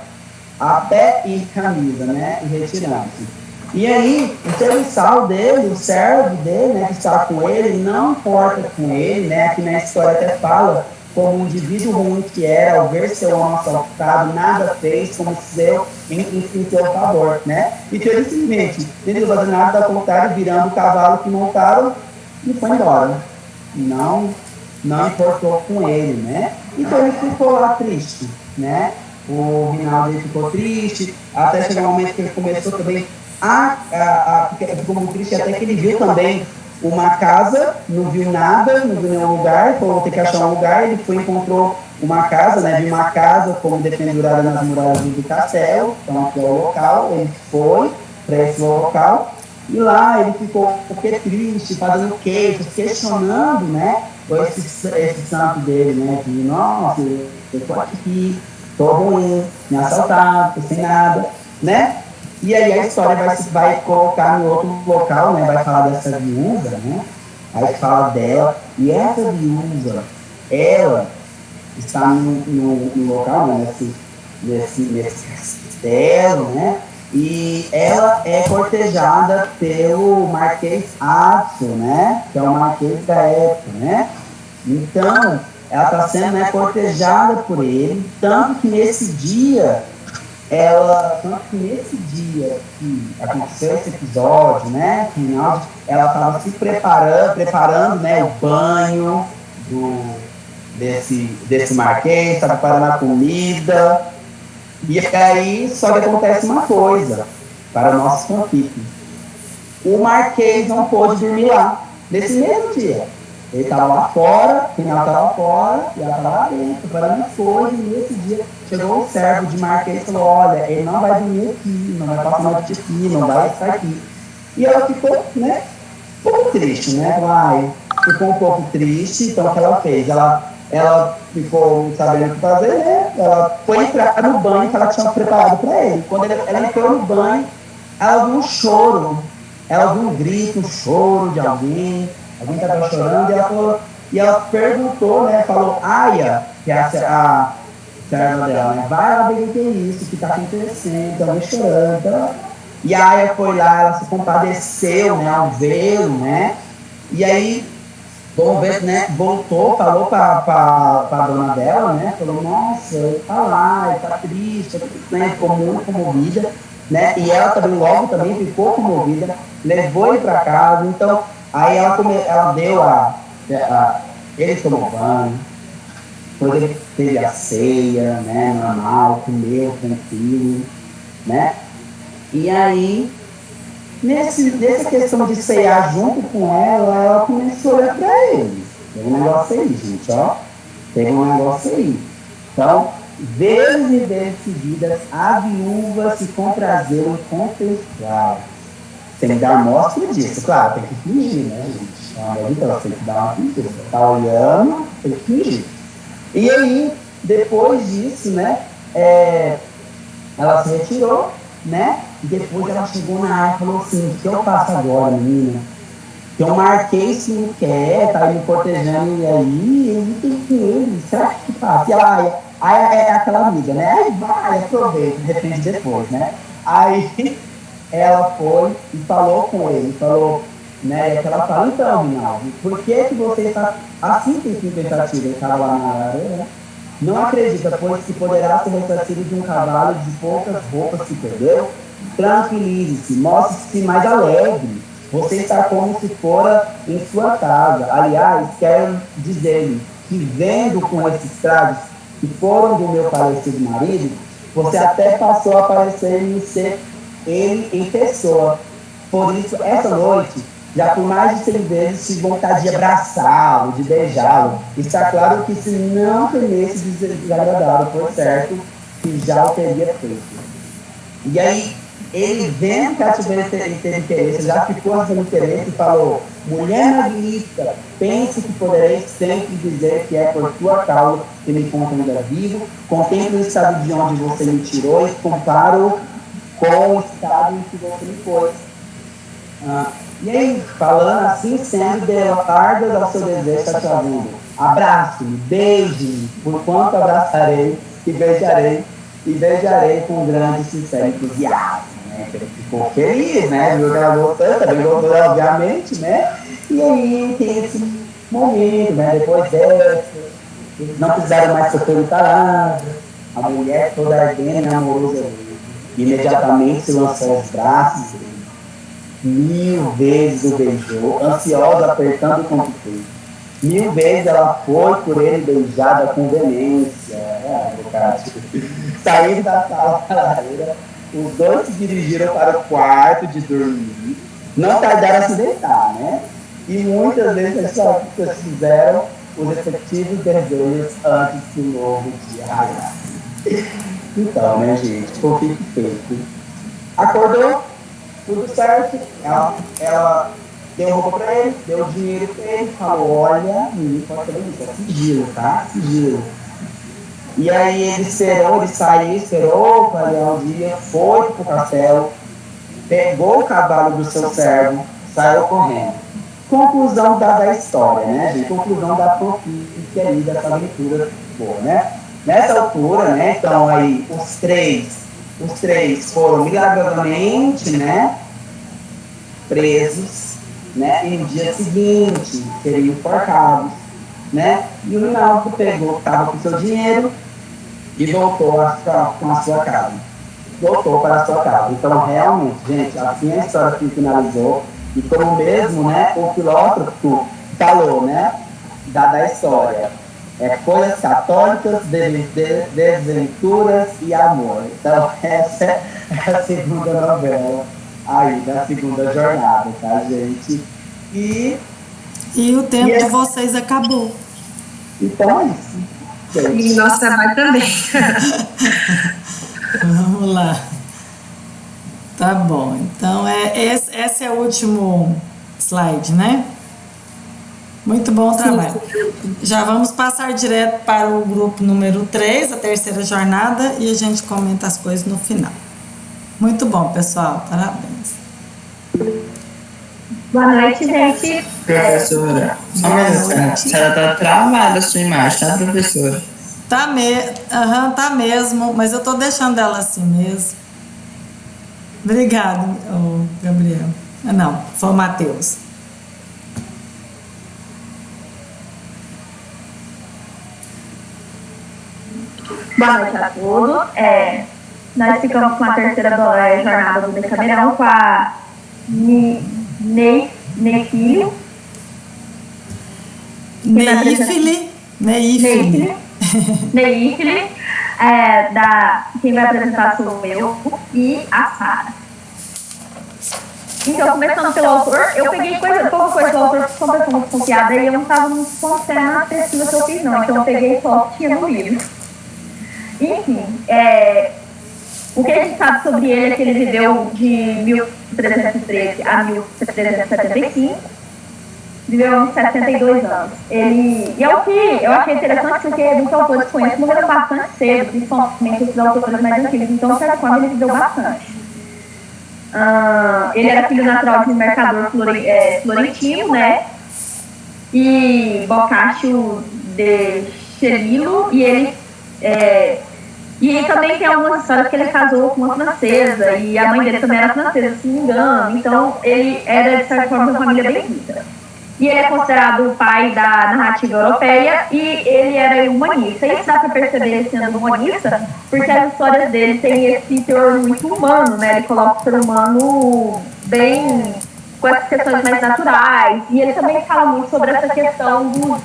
a pé e camisa, né? E retiraram-se. E aí, o serviçal dele, o servo dele, né? Que está com ele, não importa com ele, né? Aqui na história até fala como um indivíduo ruim que era, ao ver seu homem assaltado, nada fez como seu em seu favor, né? E felizmente, ele não fazendo nada, ao contrário, virando o cavalo que montaram e foi embora. Não importou com ele, né? Então ele ficou lá triste, né? O Rinaldo ele ficou triste, até chegar um momento que ele começou também ficou muito triste, até que ele viu também uma casa, não viu nada, não viu nenhum lugar, falou ter que achar um lugar, ele encontrou uma casa, né? Viu uma casa como pendurada nas muralhas do castelo, então aqui é o local, ele foi para esse local, e lá ele ficou triste, fazendo queixas, questionando, né? Esse santo dele, né? De, nossa, eu tô aqui, tô ruim, me assaltaram, tô sem nada, né? E aí a história vai colocar em outro local, né? Vai falar dessa viúva, né? Aí fala dela, e essa viúva, ela está no local, né? Nesse castelo, né? E ela é cortejada pelo Marquês Atso, né? Que é o Marquês da época, né? Então, ela está sendo, né, cortejada por ele, tanto que nesse dia que aconteceu esse episódio, né? Ela estava se preparando, né, o banho desse Marquês, estava preparando a comida. E aí só que acontece uma coisa para o nosso conflito. O Marquês não pôde dormir lá nesse mesmo dia. Ele estava lá fora, o Rinaldo estava fora, e ela estava lá dentro, preparando as coisas, e nesse dia chegou o servo de Marquês e falou, olha, ele não vai dormir aqui, não vai passar noite aqui, não vai estar aqui. E ela ficou, né, um pouco triste, né? Ficou um pouco triste, então o que ela fez? Ela ficou sabendo o que fazer, né? Ela foi entrar no banho que ela tinha preparado para ele. Quando ela entrou no banho, ela viu um choro, ela viu um grito, um choro de alguém estava chorando, e ela perguntou, né? Falou, Aya, que é a serva dela, né? Vai lá ver o que é isso, o que está acontecendo, alguém chorando. E a Aya foi lá, ela se compadeceu, né? Ao vê-lo, né? E aí, vamos ver, né? Voltou, falou para a dona dela, né? Falou, nossa, ele tá lá, ele tá triste, né? Ficou muito comovida, né? E ela também ficou comovida, levou ele para casa, então. Aí ela deu ele tomou banho, depois ele teve a ceia, né, normal, comeu, tranquilo, né? E aí, nessa questão de ceiar junto com ela começou a olhar pra ele. Tem um negócio aí, gente, ó. Tem um negócio aí. Então, vezes e vezes seguidas, a viúva se comprazeu em contemplar. Tem que dar mostra disso, claro, tem que fingir, né, gente? Então, tem que dar uma fingida. Tá olhando, tem que fingir. E aí, depois disso, né, ela se retirou, né? E depois ela chegou na área e falou assim, o que eu faço agora, menina? Tem um Marquês que não quer, tá me cortejando, e aí, ele tem que ele, será que passa? E ela, aí é aquela amiga, né? Aí vai, aproveita, de repente depois, né? Aí ela foi e falou com ele, falou, né, que ela fala, então, Rinaldo, por que você está assim que tentativa? Ele estava lá na área, né? Não acredita, pois que poderá ser ressarcido de um cavalo de poucas roupas que perdeu? Tranquilize-se, mostre-se mais alegre. Você está como se fora em sua casa. Aliás, quero dizer-lhe que vendo com esses trajes que foram do meu falecido marido, você até passou a parecer-me ser ele em pessoa. Por isso, essa noite, já por mais de 100 vezes tive vontade de abraçá-lo, de beijá-lo. Está claro que se não temesse desagradá-lo, por certo, que já o teria feito. E aí, ele vendo que a Tibéria teve interesse, já ficou sem interesse e falou, mulher magnífica, pense que poderei sempre dizer que é por tua causa que me encontro ainda vivo, contemplo o estado de onde você me tirou e comparo com o estado em que você me pôs. E aí, falando assim, sendo delardas ao seu desejo satisfazido, abraço-me, beije-me, por quanto abraçarei e beijarei com grande e sincero entusiasmo. Ele ficou feliz, né? Viu que ela gostou, também gostou, obviamente, né? E aí tem esse momento, né? Depois dessa, não precisaram mais sofrer palavras, a mulher toda ardendo e amorosa, imediatamente se lançou aos braços, 1000 vezes o beijou, ansiosa, apertando com o peito. 1000 vezes ela foi por ele beijada com veemência. Saindo da sala lareira, os dois se dirigiram para o quarto de dormir. Não tardaram a se deitar, né? E muitas vezes as pessoas fizeram os respectivos desejos antes que o novo dia raiasse. Então, né, gente? Foi feito. Acordou, tudo certo. Ela deu roupa pra ele, deu dinheiro pra ele, falou, olha, menino, pode fazer isso, é sigilo, tá? Sigilo. E aí ele saiu, esperou, para um dia, foi pro castelo, pegou o cavalo do seu servo, saiu correndo. Conclusão da história, né, gente? Conclusão da fanfic ali, dessa aventura boa, né? Nessa altura, né, então aí os três foram milagrosamente, né, presos, né, e no dia seguinte seriam enforcados, né, e o Rinaldo estava com seu dinheiro e voltou com a sua casa. Voltou para a sua casa. Então, realmente, gente, assim a história se finalizou. E como mesmo, né, o filósofo falou, né, da história. Coisas católicas, desventuras e amor. Então, essa é a segunda novela aí, da segunda jornada, tá, gente? E o tempo de vocês acabou. Então é isso. E nosso trabalho também. Vamos lá. Tá bom. Então, esse é o último slide, né? Muito bom trabalho. Já vamos passar direto para o grupo número 3, a terceira jornada, e a gente comenta as coisas no final. Muito bom, pessoal. Parabéns. Boa noite, gente. Professora, só uma coisa, a senhora tá travada a sua imagem, tá, professora? Tá mesmo, mas eu tô deixando ela assim mesmo. Obrigado, Gabriel. Não, foi o Matheus. Boa noite a todos. Nós ficamos com a terceira jornada do Decamerão com a Neifili, quem vai apresentar sou eu e a Sara. Então, começando pelo autor, eu peguei pouca coisa do autor, só para ser confiada, e eu não estava muito confiando na pesquisa que eu fiz, não. Então, eu peguei só o que tinha no livro. Enfim, o que a gente sabe sobre ele é que ele viveu de 1313 a 1375, viveu uns 72 anos. E é o que eu achei interessante, porque muitos autores que conheço morreram bastante cedo, principalmente esses autores mais antigos, então, de certa forma, ele viveu bastante. Ele era filho natural de um mercador florentino, né? E Boccaccio de Celilo, e ele E também tem algumas histórias que ele casou com uma francesa, e a mãe dele também era francesa, se não me engano. Então, ele era, de certa forma, uma família bem rica. E ele é considerado o pai da narrativa europeia, e ele era humanista. Isso dá para perceber ele sendo humanista, porque as histórias dele têm esse teor muito humano, né? Ele coloca o ser humano bem com essas questões mais naturais. E ele também fala muito sobre essa questão dos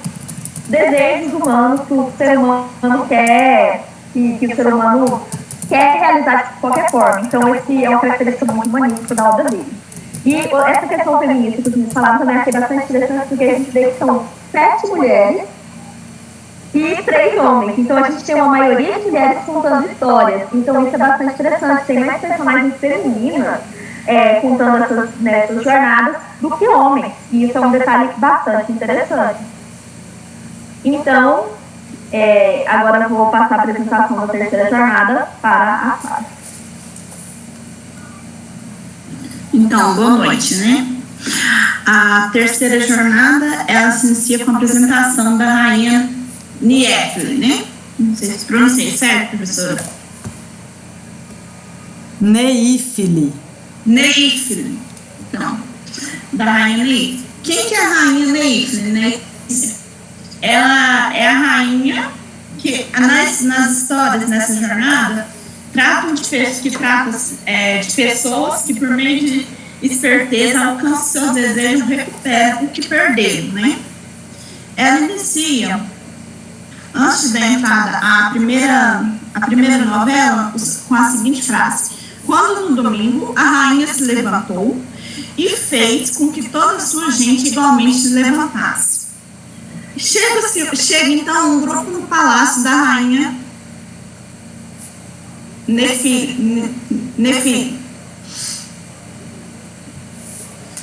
desejos humanos que o ser humano quer, que o ser humano quer realizar de qualquer forma. Então, esse é uma característica muito humanista da obra dele. E essa questão feminista que vocês falaram também achei bastante interessante, porque a gente vê que são 7 mulheres e 3 homens. Então a gente tem uma maioria de mulheres contando histórias. Então isso é bastante interessante. Tem mais personagens femininas contando essas jornadas do que homens. E isso é um detalhe bastante interessante. Então, agora eu vou passar a apresentação da terceira jornada para a Sara. Então, boa noite, né? A terceira jornada, ela se inicia com a apresentação da rainha Neifili, né? Não sei se pronunciei certo, professora. Neifili. Neifili. Então, da rainha Neifili. Quem que é a rainha Neifili, né? Ela é a rainha que, nas histórias, nessa jornada, tratam de pessoas que, por meio de esperteza, alcançam seus desejos e recuperam o que perderam, né? Ela inicia, antes da entrada, a primeira novela, com a seguinte frase: quando no domingo a rainha se levantou e fez com que toda a sua gente igualmente se levantasse. Chega então um grupo no palácio da rainha Neifili,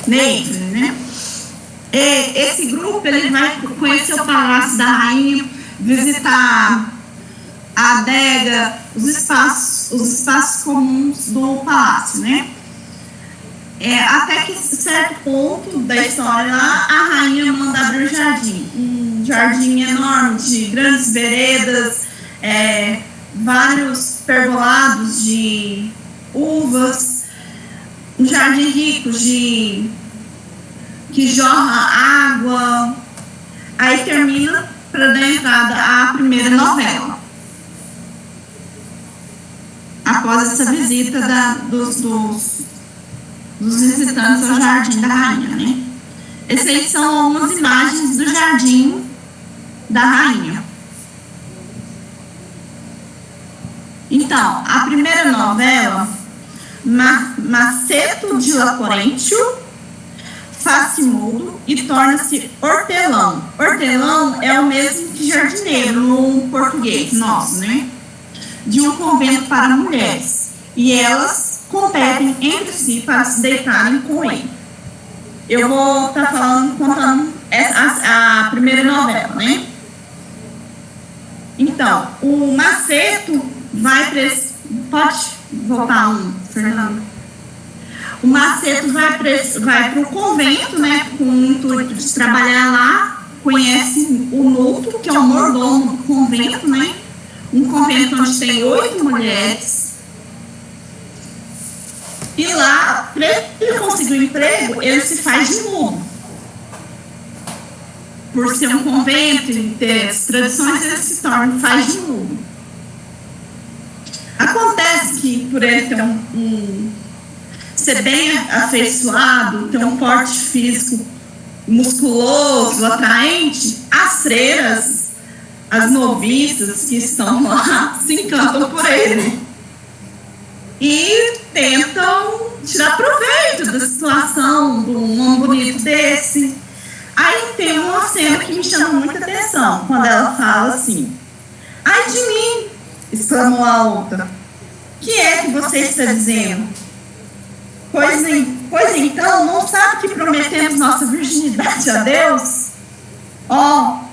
né? Esse grupo ele vai conhecer o palácio da rainha, visitar a adega, os espaços comuns do palácio, né? Até que certo ponto da história lá, a rainha manda abrir um jardim enorme de grandes veredas, vários pergolados de uvas, um jardim rico que jorra água. Aí termina para dar entrada à primeira novela. Após essa visita dos visitantes ao jardim da rainha, né? Essas aí são algumas imagens do jardim da rainha. Então, a primeira novela, Maceto de Laurentio, faz-se mudo e torna-se hortelão. Hortelão é o mesmo que jardineiro no português nosso, né? De um convento para mulheres. E elas competem entre si para se deitarem com ele. Eu vou estar contando a primeira novela, né? Então, o Maceto vai para esse... Pode voltar Fernando? O Maceto vai para o convento, né? Com o intuito de trabalhar lá. Conhece o Nuto, que é o mordomo do convento, né? Um convento onde tem 8 mulheres. E lá, para ele conseguir um emprego, ele se faz de mudo. Por ser um convento e ter as tradições, ele faz de mudo. Acontece que, por ele ter ser bem afeiçoado, ter um porte físico musculoso, atraente, as freiras, as noviças que estão lá, se encantam por ele. E tentam tirar proveito da situação, de um homem bonito desse. Aí tem uma cena que me chama muita atenção, quando ela fala assim: ai de mim, exclamou a outra, que é que você está dizendo? Pois então, não sabe que prometemos nossa virginidade a Deus?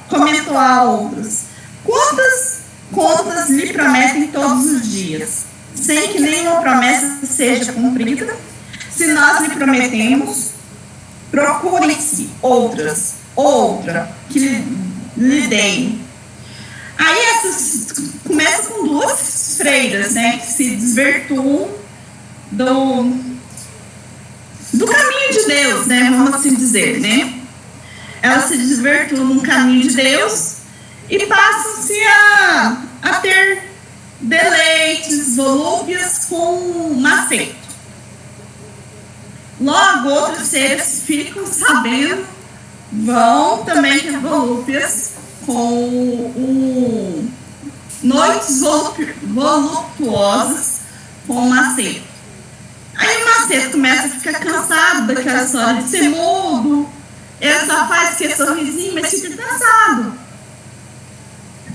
Comentou a outras, quantas contas lhe prometem todos os dias, sem que nenhuma promessa seja cumprida? Se nós lhe prometemos, procurem-se outra que lhe deem. Aí começa com 2 freiras, né, que se desvirtuam do caminho de Deus, né, vamos assim dizer, né? Elas se desvirtuam no caminho de Deus e passam-se a ter deleites, volúpias com Maceto. Logo, outros seres ficam sabendo, vão também ter volúpias com noites voluptuosas com Maceto. Aí o Maceto começa a ficar cansado daquela história de ser mudo, ele só faz aquele sorrisinho, mas fica cansado.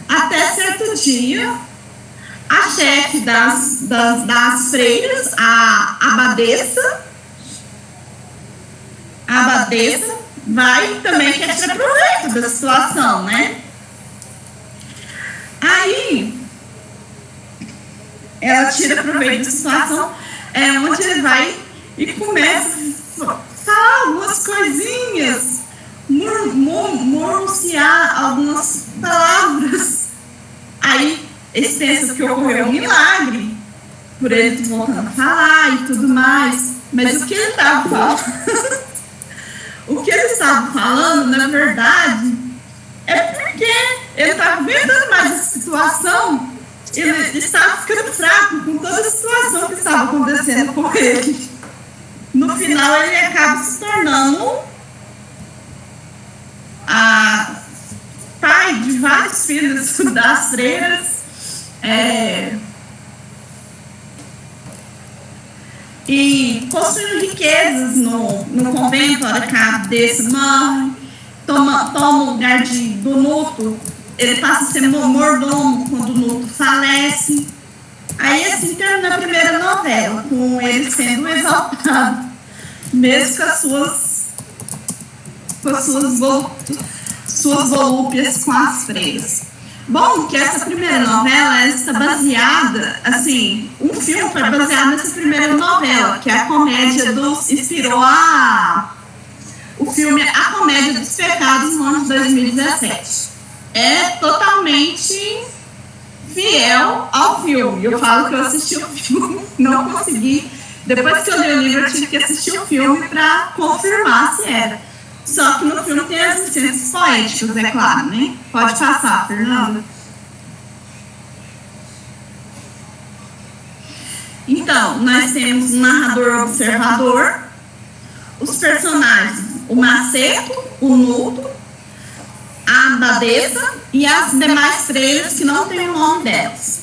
Até certo dia, a chefe das freiras, a abadesa, vai também quer tirar proveito da situação, né? Aí, ela tira proveito da situação, onde ele vai e começa a falar algumas coisinhas, murmurar algumas palavras. Aí, eles pensam que ocorreu um milagre, por ele voltando a falar e tudo mais, mas o que ele estava falando... O que ele estava falando, na verdade, é porque ele estava aguentando mais a situação, ele estava ficando fraco com toda a situação que estava acontecendo com ele. No final, ele acaba se tornando pai de vários filhos das freiras, e possuindo riquezas no convento, a hora que a abadesa morre, toma o lugar do Nuto, ele passa a ser mordomo quando o Nuto falece. Aí assim termina a primeira novela, com ele sendo exaltado, mesmo com as suas volúpias com as freiras. Bom, que essa primeira novela está baseada, assim, um filme foi baseado nessa primeira novela, que é a comédia inspirou o filme A Comédia dos Pecados no ano de 2017. É totalmente fiel ao filme. Eu falo que eu assisti o filme, não consegui. Depois que eu li o livro, eu tive que assistir o filme para confirmar se era. Só que no filme tem as licenças poéticas, é claro, né? Pode passar, Fernanda. Então, nós temos um narrador observador, os personagens, o Maceto, o Nuto, a abadesa e as demais freiras que não tem o nome delas.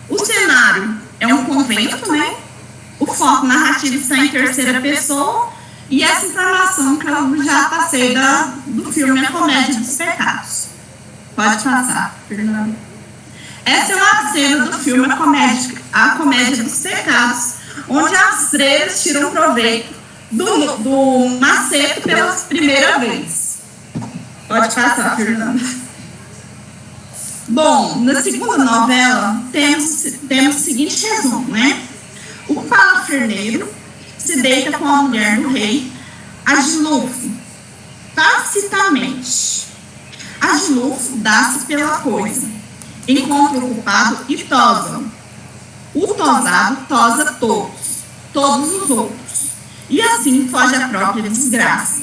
O cenário é um convento, né? O foco narrativo está em terceira pessoa. E essa informação que eu já passei do filme A Comédia dos Pecados. Pode passar, Fernanda. Essa é uma cena do filme A Comédia dos Pecados, onde as freiras tiram proveito do Maceto pela primeira vez. Pode passar, Fernanda. Bom, na segunda novela, temos o seguinte resumo, né? O palafreneiro se deita com a mulher do rei, Agilulfo, tacitamente. Agilulfo dá-se pela coisa, encontra o culpado e tosa. O tosado tosa todos os outros, e assim foge à própria desgraça.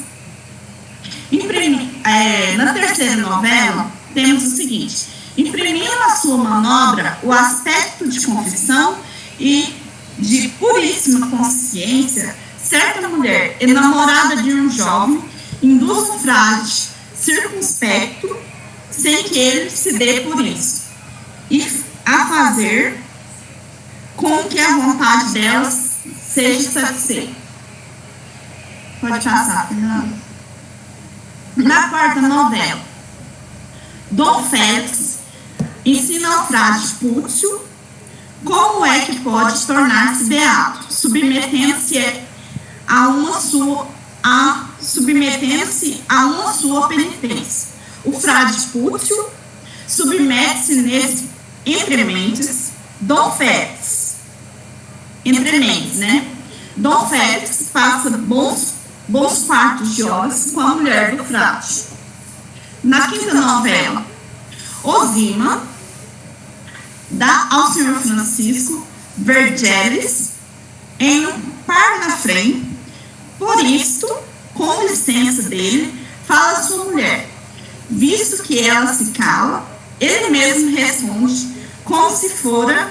Na terceira novela, temos o seguinte: imprimindo a sua manobra o aspecto de confissão e de puríssima consciência, certa mulher, enamorada de um jovem, induz um frade circunspecto, sem que ele se dê por isso, e a fazer com que a vontade delas seja satisfeita. Pode passar, Fernanda. Na quarta novela, Dom Félix ensina ao frade Púcio como é que pode tornar-se beato, submetendo-se a uma sua penitência. O frade Púcio submete-se nesse entrementes, Dom Félix, né? Dom Félix passa bons quartos de horas com a mulher do frade. Na quinta novela, Osima dá ao senhor Francisco Vergeles em um par na frente. Por isto, com licença dele, fala a sua mulher. Visto que ela se cala, ele mesmo responde como se fora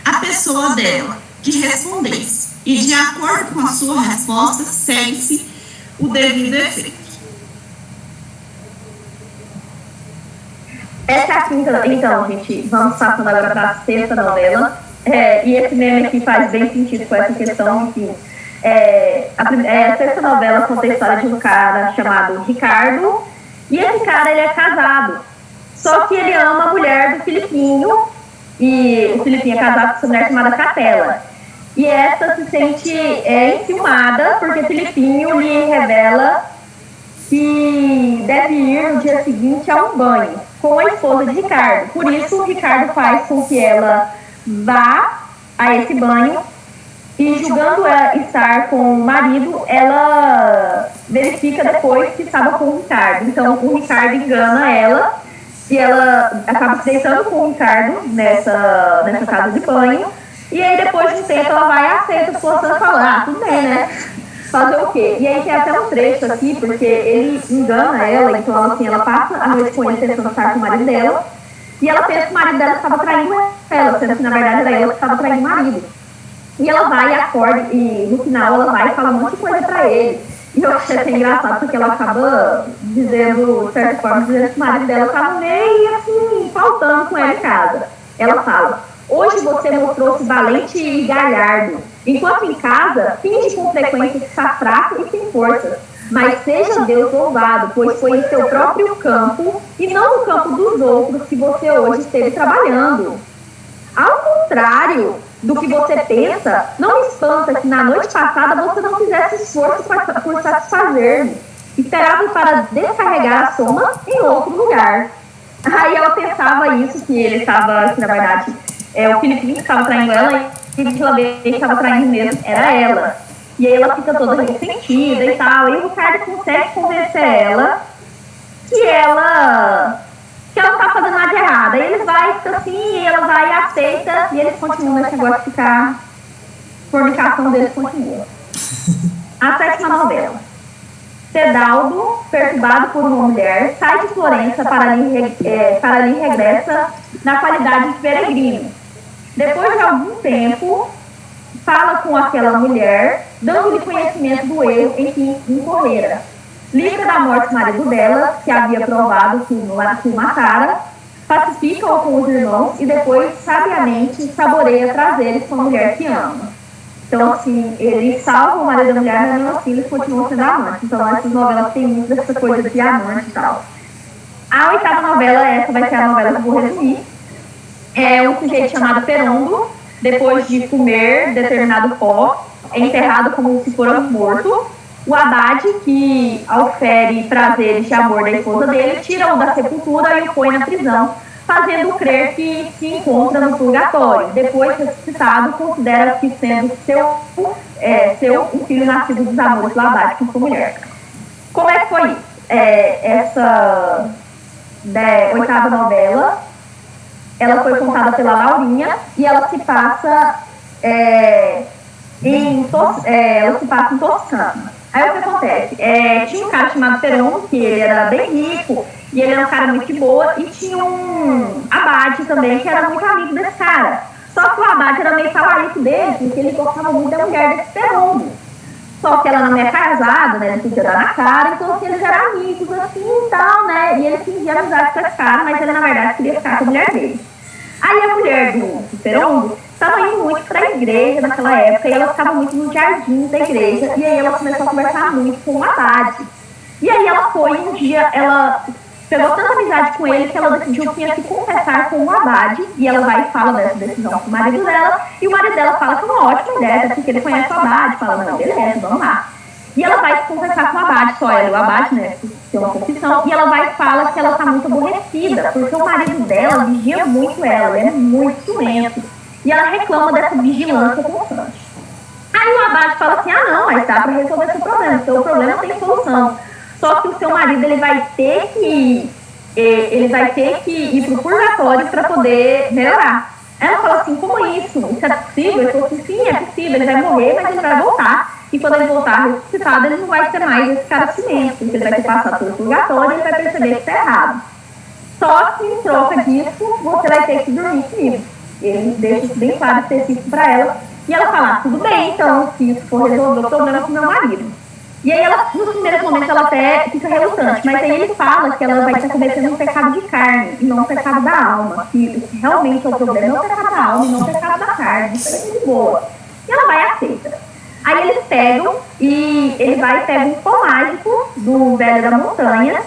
a pessoa dela que respondesse. E de acordo com a sua resposta, segue-se o devido efeito. Essa é a quinta, então, gente, vamos passando agora para a sexta novela. E esse meme aqui faz bem sentido com essa questão, enfim. A sexta novela conta a história de um cara chamado Ricardo, e esse cara, ele é casado. Só que ele ama a mulher do Filipinho, e o Filipinho é casado com essa mulher chamada Catela. E essa se sente enciumada, porque o Filipinho lhe revela que deve ir no dia seguinte a um banho com a esposa de Ricardo. Por isso, o Ricardo faz com que ela vá a esse banho e, julgando ela estar com o marido, ela verifica depois que estava com o Ricardo. Então, o Ricardo engana ela e ela acaba se deitando com o Ricardo nessa casa de banho. E aí, depois de um tempo, ela vai e aceita a situação e fala, tudo bem, né? Fazer o quê? E aí tem até um trecho aqui, porque ele engana ela, então assim, ela passa a noite com ele tentando estar com o marido dela, e ela pensa que o marido dela estava traindo ela, sendo que na verdade era ela que estava traindo o marido. E ela vai e acorda, e no final ela vai e fala um monte de coisa pra ele. E eu achei até engraçado, porque ela acaba dizendo, de certa forma, dizendo que o marido dela estava meio assim, faltando com ela em casa. Ela fala: hoje você mostrou-se valente e galhardo, enquanto em casa, finge com frequência que está fraco e sem força. Mas seja Deus louvado, pois foi em seu próprio campo e não no campo dos outros que você hoje esteve trabalhando. Ao contrário do que você pensa, não me espanta que na noite passada você não fizesse esforço por satisfazer-me. Esperava para descarregar a soma em outro lugar. Aí ela pensava isso, que ele estava, que na verdade, o Filipinho que estava traindo ela, e que ela vê que estava traindo mesmo era ela. E aí ela fica toda ressentida e tal, e o Ricardo consegue convencer ela que ela não tá fazendo nada de errado. Aí eles vai, fica assim, e ela vai e aceita, e eles continuam nesse negócio de ficar, a fornicação deles continua. A sétima novela. Cedaldo, perturbado por uma mulher, sai de Florença para ali regressa na qualidade de peregrino. Depois de algum tempo, fala com aquela mulher, dando-lhe conhecimento do erro em que incorrera. Livra da morte o marido dela, que havia provado que o matara, pacifica-o com os irmãos e depois, sabiamente, saboreia prazeres com a mulher que ama. Então, assim, ele salva o marido da mulher, mas mesmo assim eles continuam sendo amantes. Então, essas novelas têm muito dessa coisa de amante e tal. A oitava novela, essa vai ser a novela que eu vou resumir. É um sujeito chamado Perondo, depois de comer determinado pó, é enterrado como se fosse morto. O Haddad, que aufere prazeres de amor da esposa dele, tira-o da sepultura e o põe na prisão, fazendo crer que se encontra no purgatório. Depois, ressuscitado, considera que sendo seu um filho nascido dos amores do Haddad com sua mulher. Como é que foi isso? Essa oitava novela, ela foi contada pela Laurinha e ela se passa em Toscana. Aí o que acontece? Tinha um cara chamado Peron, que ele era bem rico, e ele era um cara muito de boa, e tinha um abade também, que era muito amigo desse cara. Só que o abade era meio favorito dele, porque ele gostava muito da mulher desse Peron. Só que ela não é casada, né? Ele podia dar na cara, então assim, eles eram amigos assim e tal, né? E ele fingia amizade com esse cara, mas ele na verdade queria ficar com a mulher dele. Aí a mulher do Peron estava indo muito para a igreja naquela época, e ela ficava muito no jardim da igreja, e aí ela começou a conversar muito com o Haddad. E aí ela foi, um dia, ela pegou tanta amizade com ele que ela decidiu que ia se confessar com o Haddad, e ela vai e fala dessa decisão com o marido dela, e o marido dela fala que é uma ótima ideia, porque ele conhece o Haddad, fala, não, beleza, vamos lá. E ela vai se confessar com o Haddad, só ela e o Haddad, né, tem uma confissão, e ela vai e fala que ela está muito aborrecida, porque o marido dela vigia muito ela, ele é muito ciumento. E ela reclama dessa vigilância constante. Aí o Haddad fala assim, não, mas dá para resolver esse problema, o seu problema tem solução. Só que o seu marido ele vai ter que ir pro purgatório para poder melhorar. Ela fala assim, como isso? Isso é possível? Ele falou assim, sim, é possível, ele vai morrer, mas ele vai voltar. E quando ele voltar ressuscitado, ele não vai ter mais esse cara de cimento, porque ele vai ter passado pelo purgatório e ele vai perceber que está errado. Só que, em troca disso, você vai ter que dormir comigo. Ele deixa isso bem claro, específico para ela. E ela fala, tudo bem, então, se isso for resolver o problema com meu marido. E aí, ela, nos primeiros momentos, ela até fica relutante, mas aí ele fala que ela vai estar cometendo um pecado de carne e não um pecado da alma. Que realmente é o problema, não é o pecado da alma e não o pecado da carne. Isso é de boa. E ela vai e aceita. Aí eles pegam e ele vai e pega um pó mágico do velho da montanha,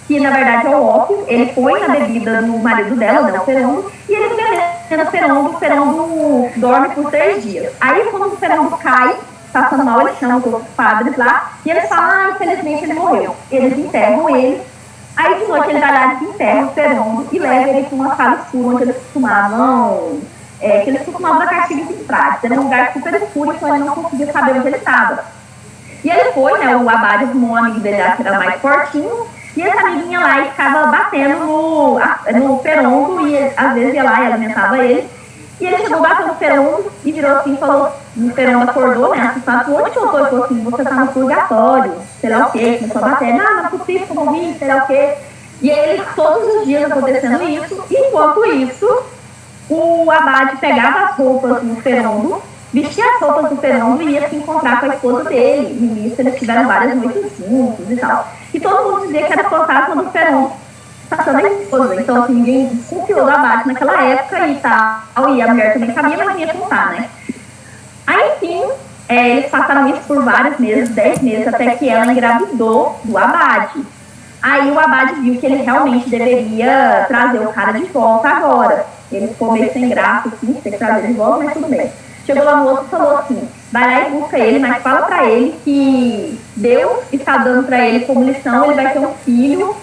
que na verdade é o ópio, ele põe na bebida do marido dela, né, o Ferondo, e ele envenena o Ferondo dorme por 3 dias. Aí quando o Ferondo cai, passando mal, eles chamam os outros padres lá, e eles falam, infelizmente ele morreu. Eles enterram ele, aí de noite ele vai lá, desenterra o Ferondo e leva ele para uma sala escura onde eles costumavam dar castigos em práticas. Era um lugar super escuro, então ele não conseguia saber onde ele estava. E ele foi, né, o abade arrumou um amigo dele que era mais fortinho, e essa amiguinha lá e ficava batendo no Ferondo, e às vezes ia lá e alimentava ele. E ele chegou batendo no Ferondo e virou assim e falou, o Ferondo acordou, né, assustado, onde eu tô? Ele falou assim, você tá no purgatório, sei lá o quê, começou a bater, não é possível, eu morri, sei lá o quê. E ele, todos os dias acontecendo isso, e enquanto isso, o abade pegava as roupas do Ferondo, vestia as roupas do Ferondo e ia se encontrar com a esposa dele. E nisso eles tiveram várias noites juntos e tal. E todo mundo dizia que era fantasma do Ferondo passando a esposa. Então, assim, ninguém desconfiou do abade naquela época e tal. E a mulher também sabia, mas não ia contar, né? Aí, enfim, eles passaram isso por vários meses, 10 meses, até que ela engravidou do abade. Aí o abade viu que ele realmente deveria trazer o cara de volta agora. Ele ficou meio sem graça, assim, tem que trazer ele de volta, mas tudo bem. Chegou lá no outro e falou assim, vai lá e busca ele, mas fala pra ele que Deus está dando pra ele como lição, ele vai ter um filho,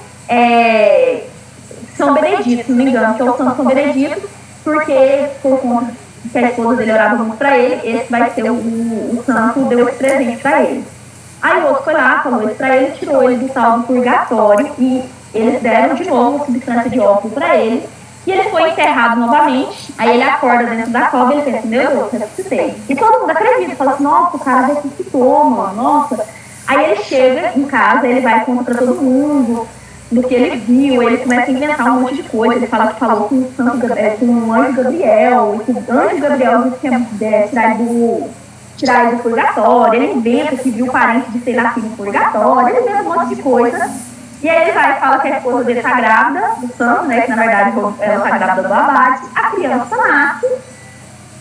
São Benedito, se não me engano, que é o Santo São Benedito, porque por conta que a esposa dele orava muito pra ele, esse vai ser o santo, deu esse presente pra ele. Aí o outro foi lá, falou isso pra ele, tirou ele do tal do purgatório e eles deram de novo uma substância de ópio pra ele. E ele foi enterrado novamente, aí ele acorda dentro da cova e ele pensa, meu Deus, eu ressuscitei. E todo mundo acredita, fala assim, nossa, o cara ressuscitou, mano, nossa. Aí ele chega em casa, ele vai contar pra todo mundo do que ele viu, ele começa a inventar um monte de coisa, ele fala que falou com o anjo Gabriel, e que o anjo Gabriel disse que ia tirar ele do purgatório, ele inventa que viu o parente de sei lá aqui no purgatório, ele inventa um monte de coisa. E aí ele vai e fala que a esposa dele está grávida do santo, né, que na verdade ela está grávida do abade, a criança nasce,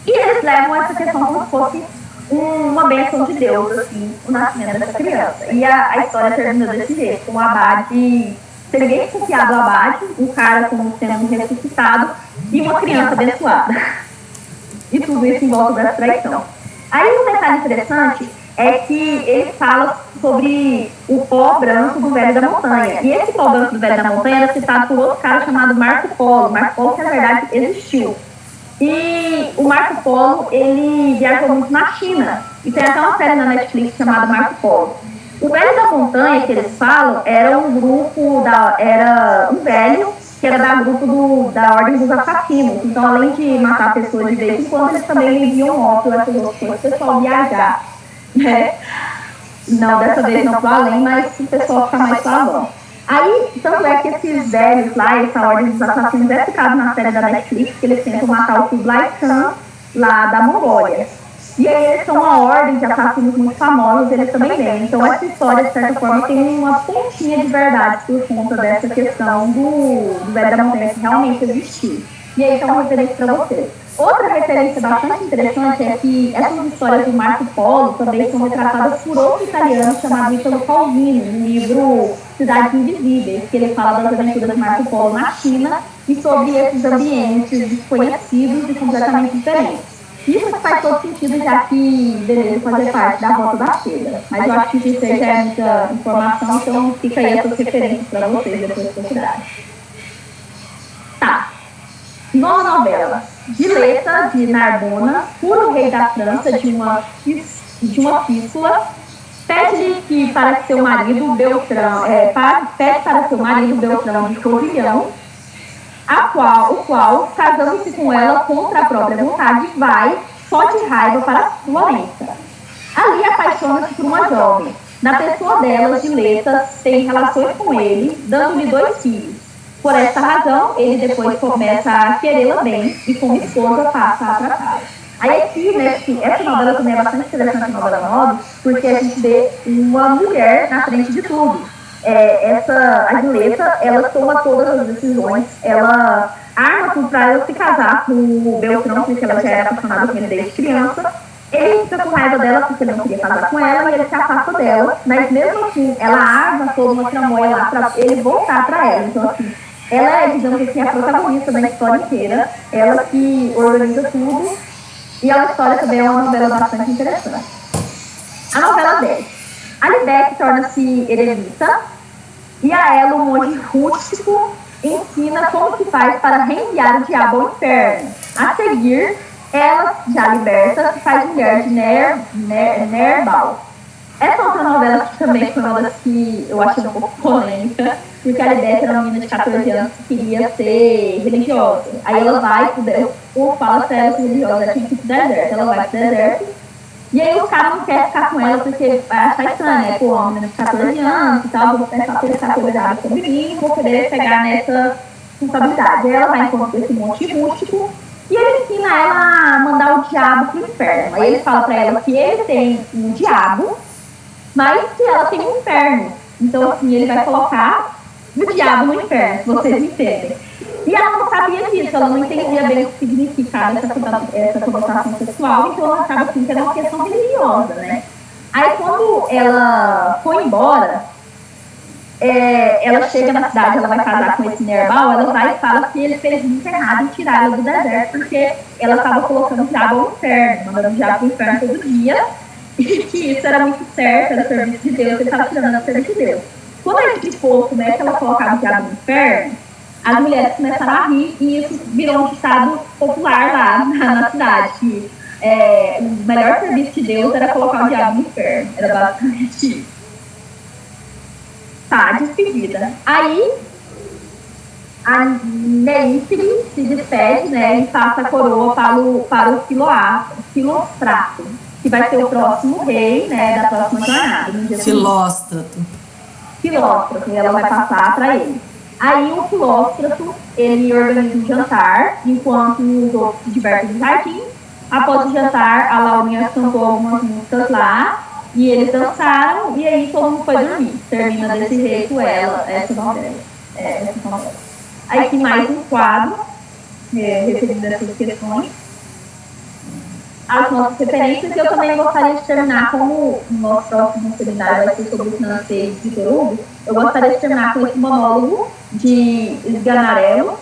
e eles levam essa questão como se fosse uma bênção de Deus, assim, o nascimento dessa criança. E a história termina desse jeito, com o abade, sem ninguém desconfiar do abade, um cara como sendo ressuscitado, e uma criança abençoada. E tudo isso em volta dessa traição. Aí um detalhe interessante é que ele fala sobre o pó branco do velho da montanha. E esse pó branco do velho da montanha era citado por outro cara chamado Marco Polo. Marco Polo que na verdade existiu. E o Marco Polo, ele viajou muito na China. E tem até uma série na Netflix chamada Marco Polo. O velho da montanha que eles falam era um grupo, era um velho que era da grupo da Ordem dos Assassinos. Então, além de matar pessoas de vez em quando, eles também enviam ópio, essas outras coisas, o pessoal viajar. Né? Não, dessa vez não para além, mas o pessoal fica mais suavão. Aí, tanto é que esses velhos lá, essa Ordem dos Assassinos é citado na série da Netflix, que eles tentam matar o Kublai Khan lá da Mongólia. E aí eles são uma ordem de assassinos muito famosos, eles também vêm. Então essa história, de certa forma, tem uma pontinha de verdade por conta dessa questão do velho da montanha que realmente existiu. E aí, então, uma referência para vocês. Outra referência bastante interessante é que essas histórias do Marco Polo também são retratadas por outro italiano chamado Italo Calvino, no livro Cidades Invisíveis, que ele fala das aventuras de Marco Polo na China e sobre esses ambientes desconhecidos e completamente diferentes. Isso faz todo sentido, já que Veneza fazia parte da Rota da Seda. Mas eu acho que isso aí já é muita informação, então fica aí essas referências para vocês depois da sociedade. Tá. Nova novela. Dileta de Narbona, puro rei da França de uma fístula, pede para seu marido Beltrão de Covilhão, o qual, casando-se com ela contra a própria vontade, vai, só de raiva, para a Florença. Ali apaixona-se por uma jovem. Na pessoa dela, Gileta tem relações com ele, dando-lhe 2 filhos. Por essa razão, ele depois começa a querê-la bem e, como esposa, passa a tratá-la. Aí aqui, né, essa novela também é bastante interessante, a novela 9, porque a gente vê uma mulher na frente de tudo. A Gileta, ela toma todas as decisões, ela arma tudo para ela se casar com o Beltrão, porque ela já era apaixonada por ele desde criança. Ele fica com raiva dela porque ele não queria casar com ela e ele se afasta dela, mas mesmo assim, ela arma toda uma tramóia lá para ele voltar para ela. Então, assim, ela é, digamos assim, a protagonista da história inteira, ela que organiza tudo, e a história também é uma novela bastante interessante. A novela 10. A Libeck torna-se eremita e a ela, um monge rústico, ensina como se faz para reenviar o diabo ao inferno. A seguir, ela, já liberta, faz mulher de Nerbal. Essa outra novela também foi uma das que eu achei um pouco polêmica, porque a Libeck era uma menina de 14 anos que queria ser religiosa. Aí ela vai ou fala se ela é religiosa, ela tem que ir pro deserto. Ela vai pro deserto, e aí o cara não quer ficar com ela porque vai achar estranho, né? Pô, uma menina de 14 anos e tal, vou pensar que ele está coisa sobre mim, vou querer pegar nessa responsabilidade. Aí ela vai encontrar esse monte rústico, e ele ensina ela a mandar o diabo pro inferno. Aí ele fala pra ela que ele tem um diabo, mas que ela tem um inferno. Então, assim, ele vai colocar o diabo no inferno, se vocês entendem. E ela não sabia disso, ela não entendia bem o que significava essa conotação sexual, então ela achava assim que era uma questão religiosa, né? Aí, quando ela foi embora, ela chega na cidade, ela vai casar com esse Nerbal, ela vai e fala que ele fez muito errado em tirar ela do deserto, porque ela estava colocando o diabo ao inferno, mandando o diabo pro inferno todo dia, e que isso era muito certo, era serviço de Deus, ele estava tirando a serviço de Deus. Quando ele explicou como é que ela colocava o diabo no inferno, as mulheres começaram a rir e isso virou um ditado popular lá na cidade, que o melhor serviço de Deus era colocar o diabo no inferno, era basicamente isso. Tá, despedida. Aí, a Neifre se despede, né, e passa a coroa para o Filóstrato, que vai ser o próximo rei, né, da próxima jornada. Filóstrato, e ela vai passar para ele. Aí o Filóstrato, ele organiza um jantar, enquanto os outros se divertem no jardim. Após o jantar, a Laurinha cantou algumas músicas lá, e eles dançaram, e aí todo mundo foi dormir. Termina desse jeito essa novela. Aí tem mais um quadro, referindo a essas questões. As nossas referências, e eu também gostaria de terminar, como o nosso próximo seminário vai ser sobre o financeiro de Vitor Hugo, eu gostaria de terminar com esse monólogo de Sganarello,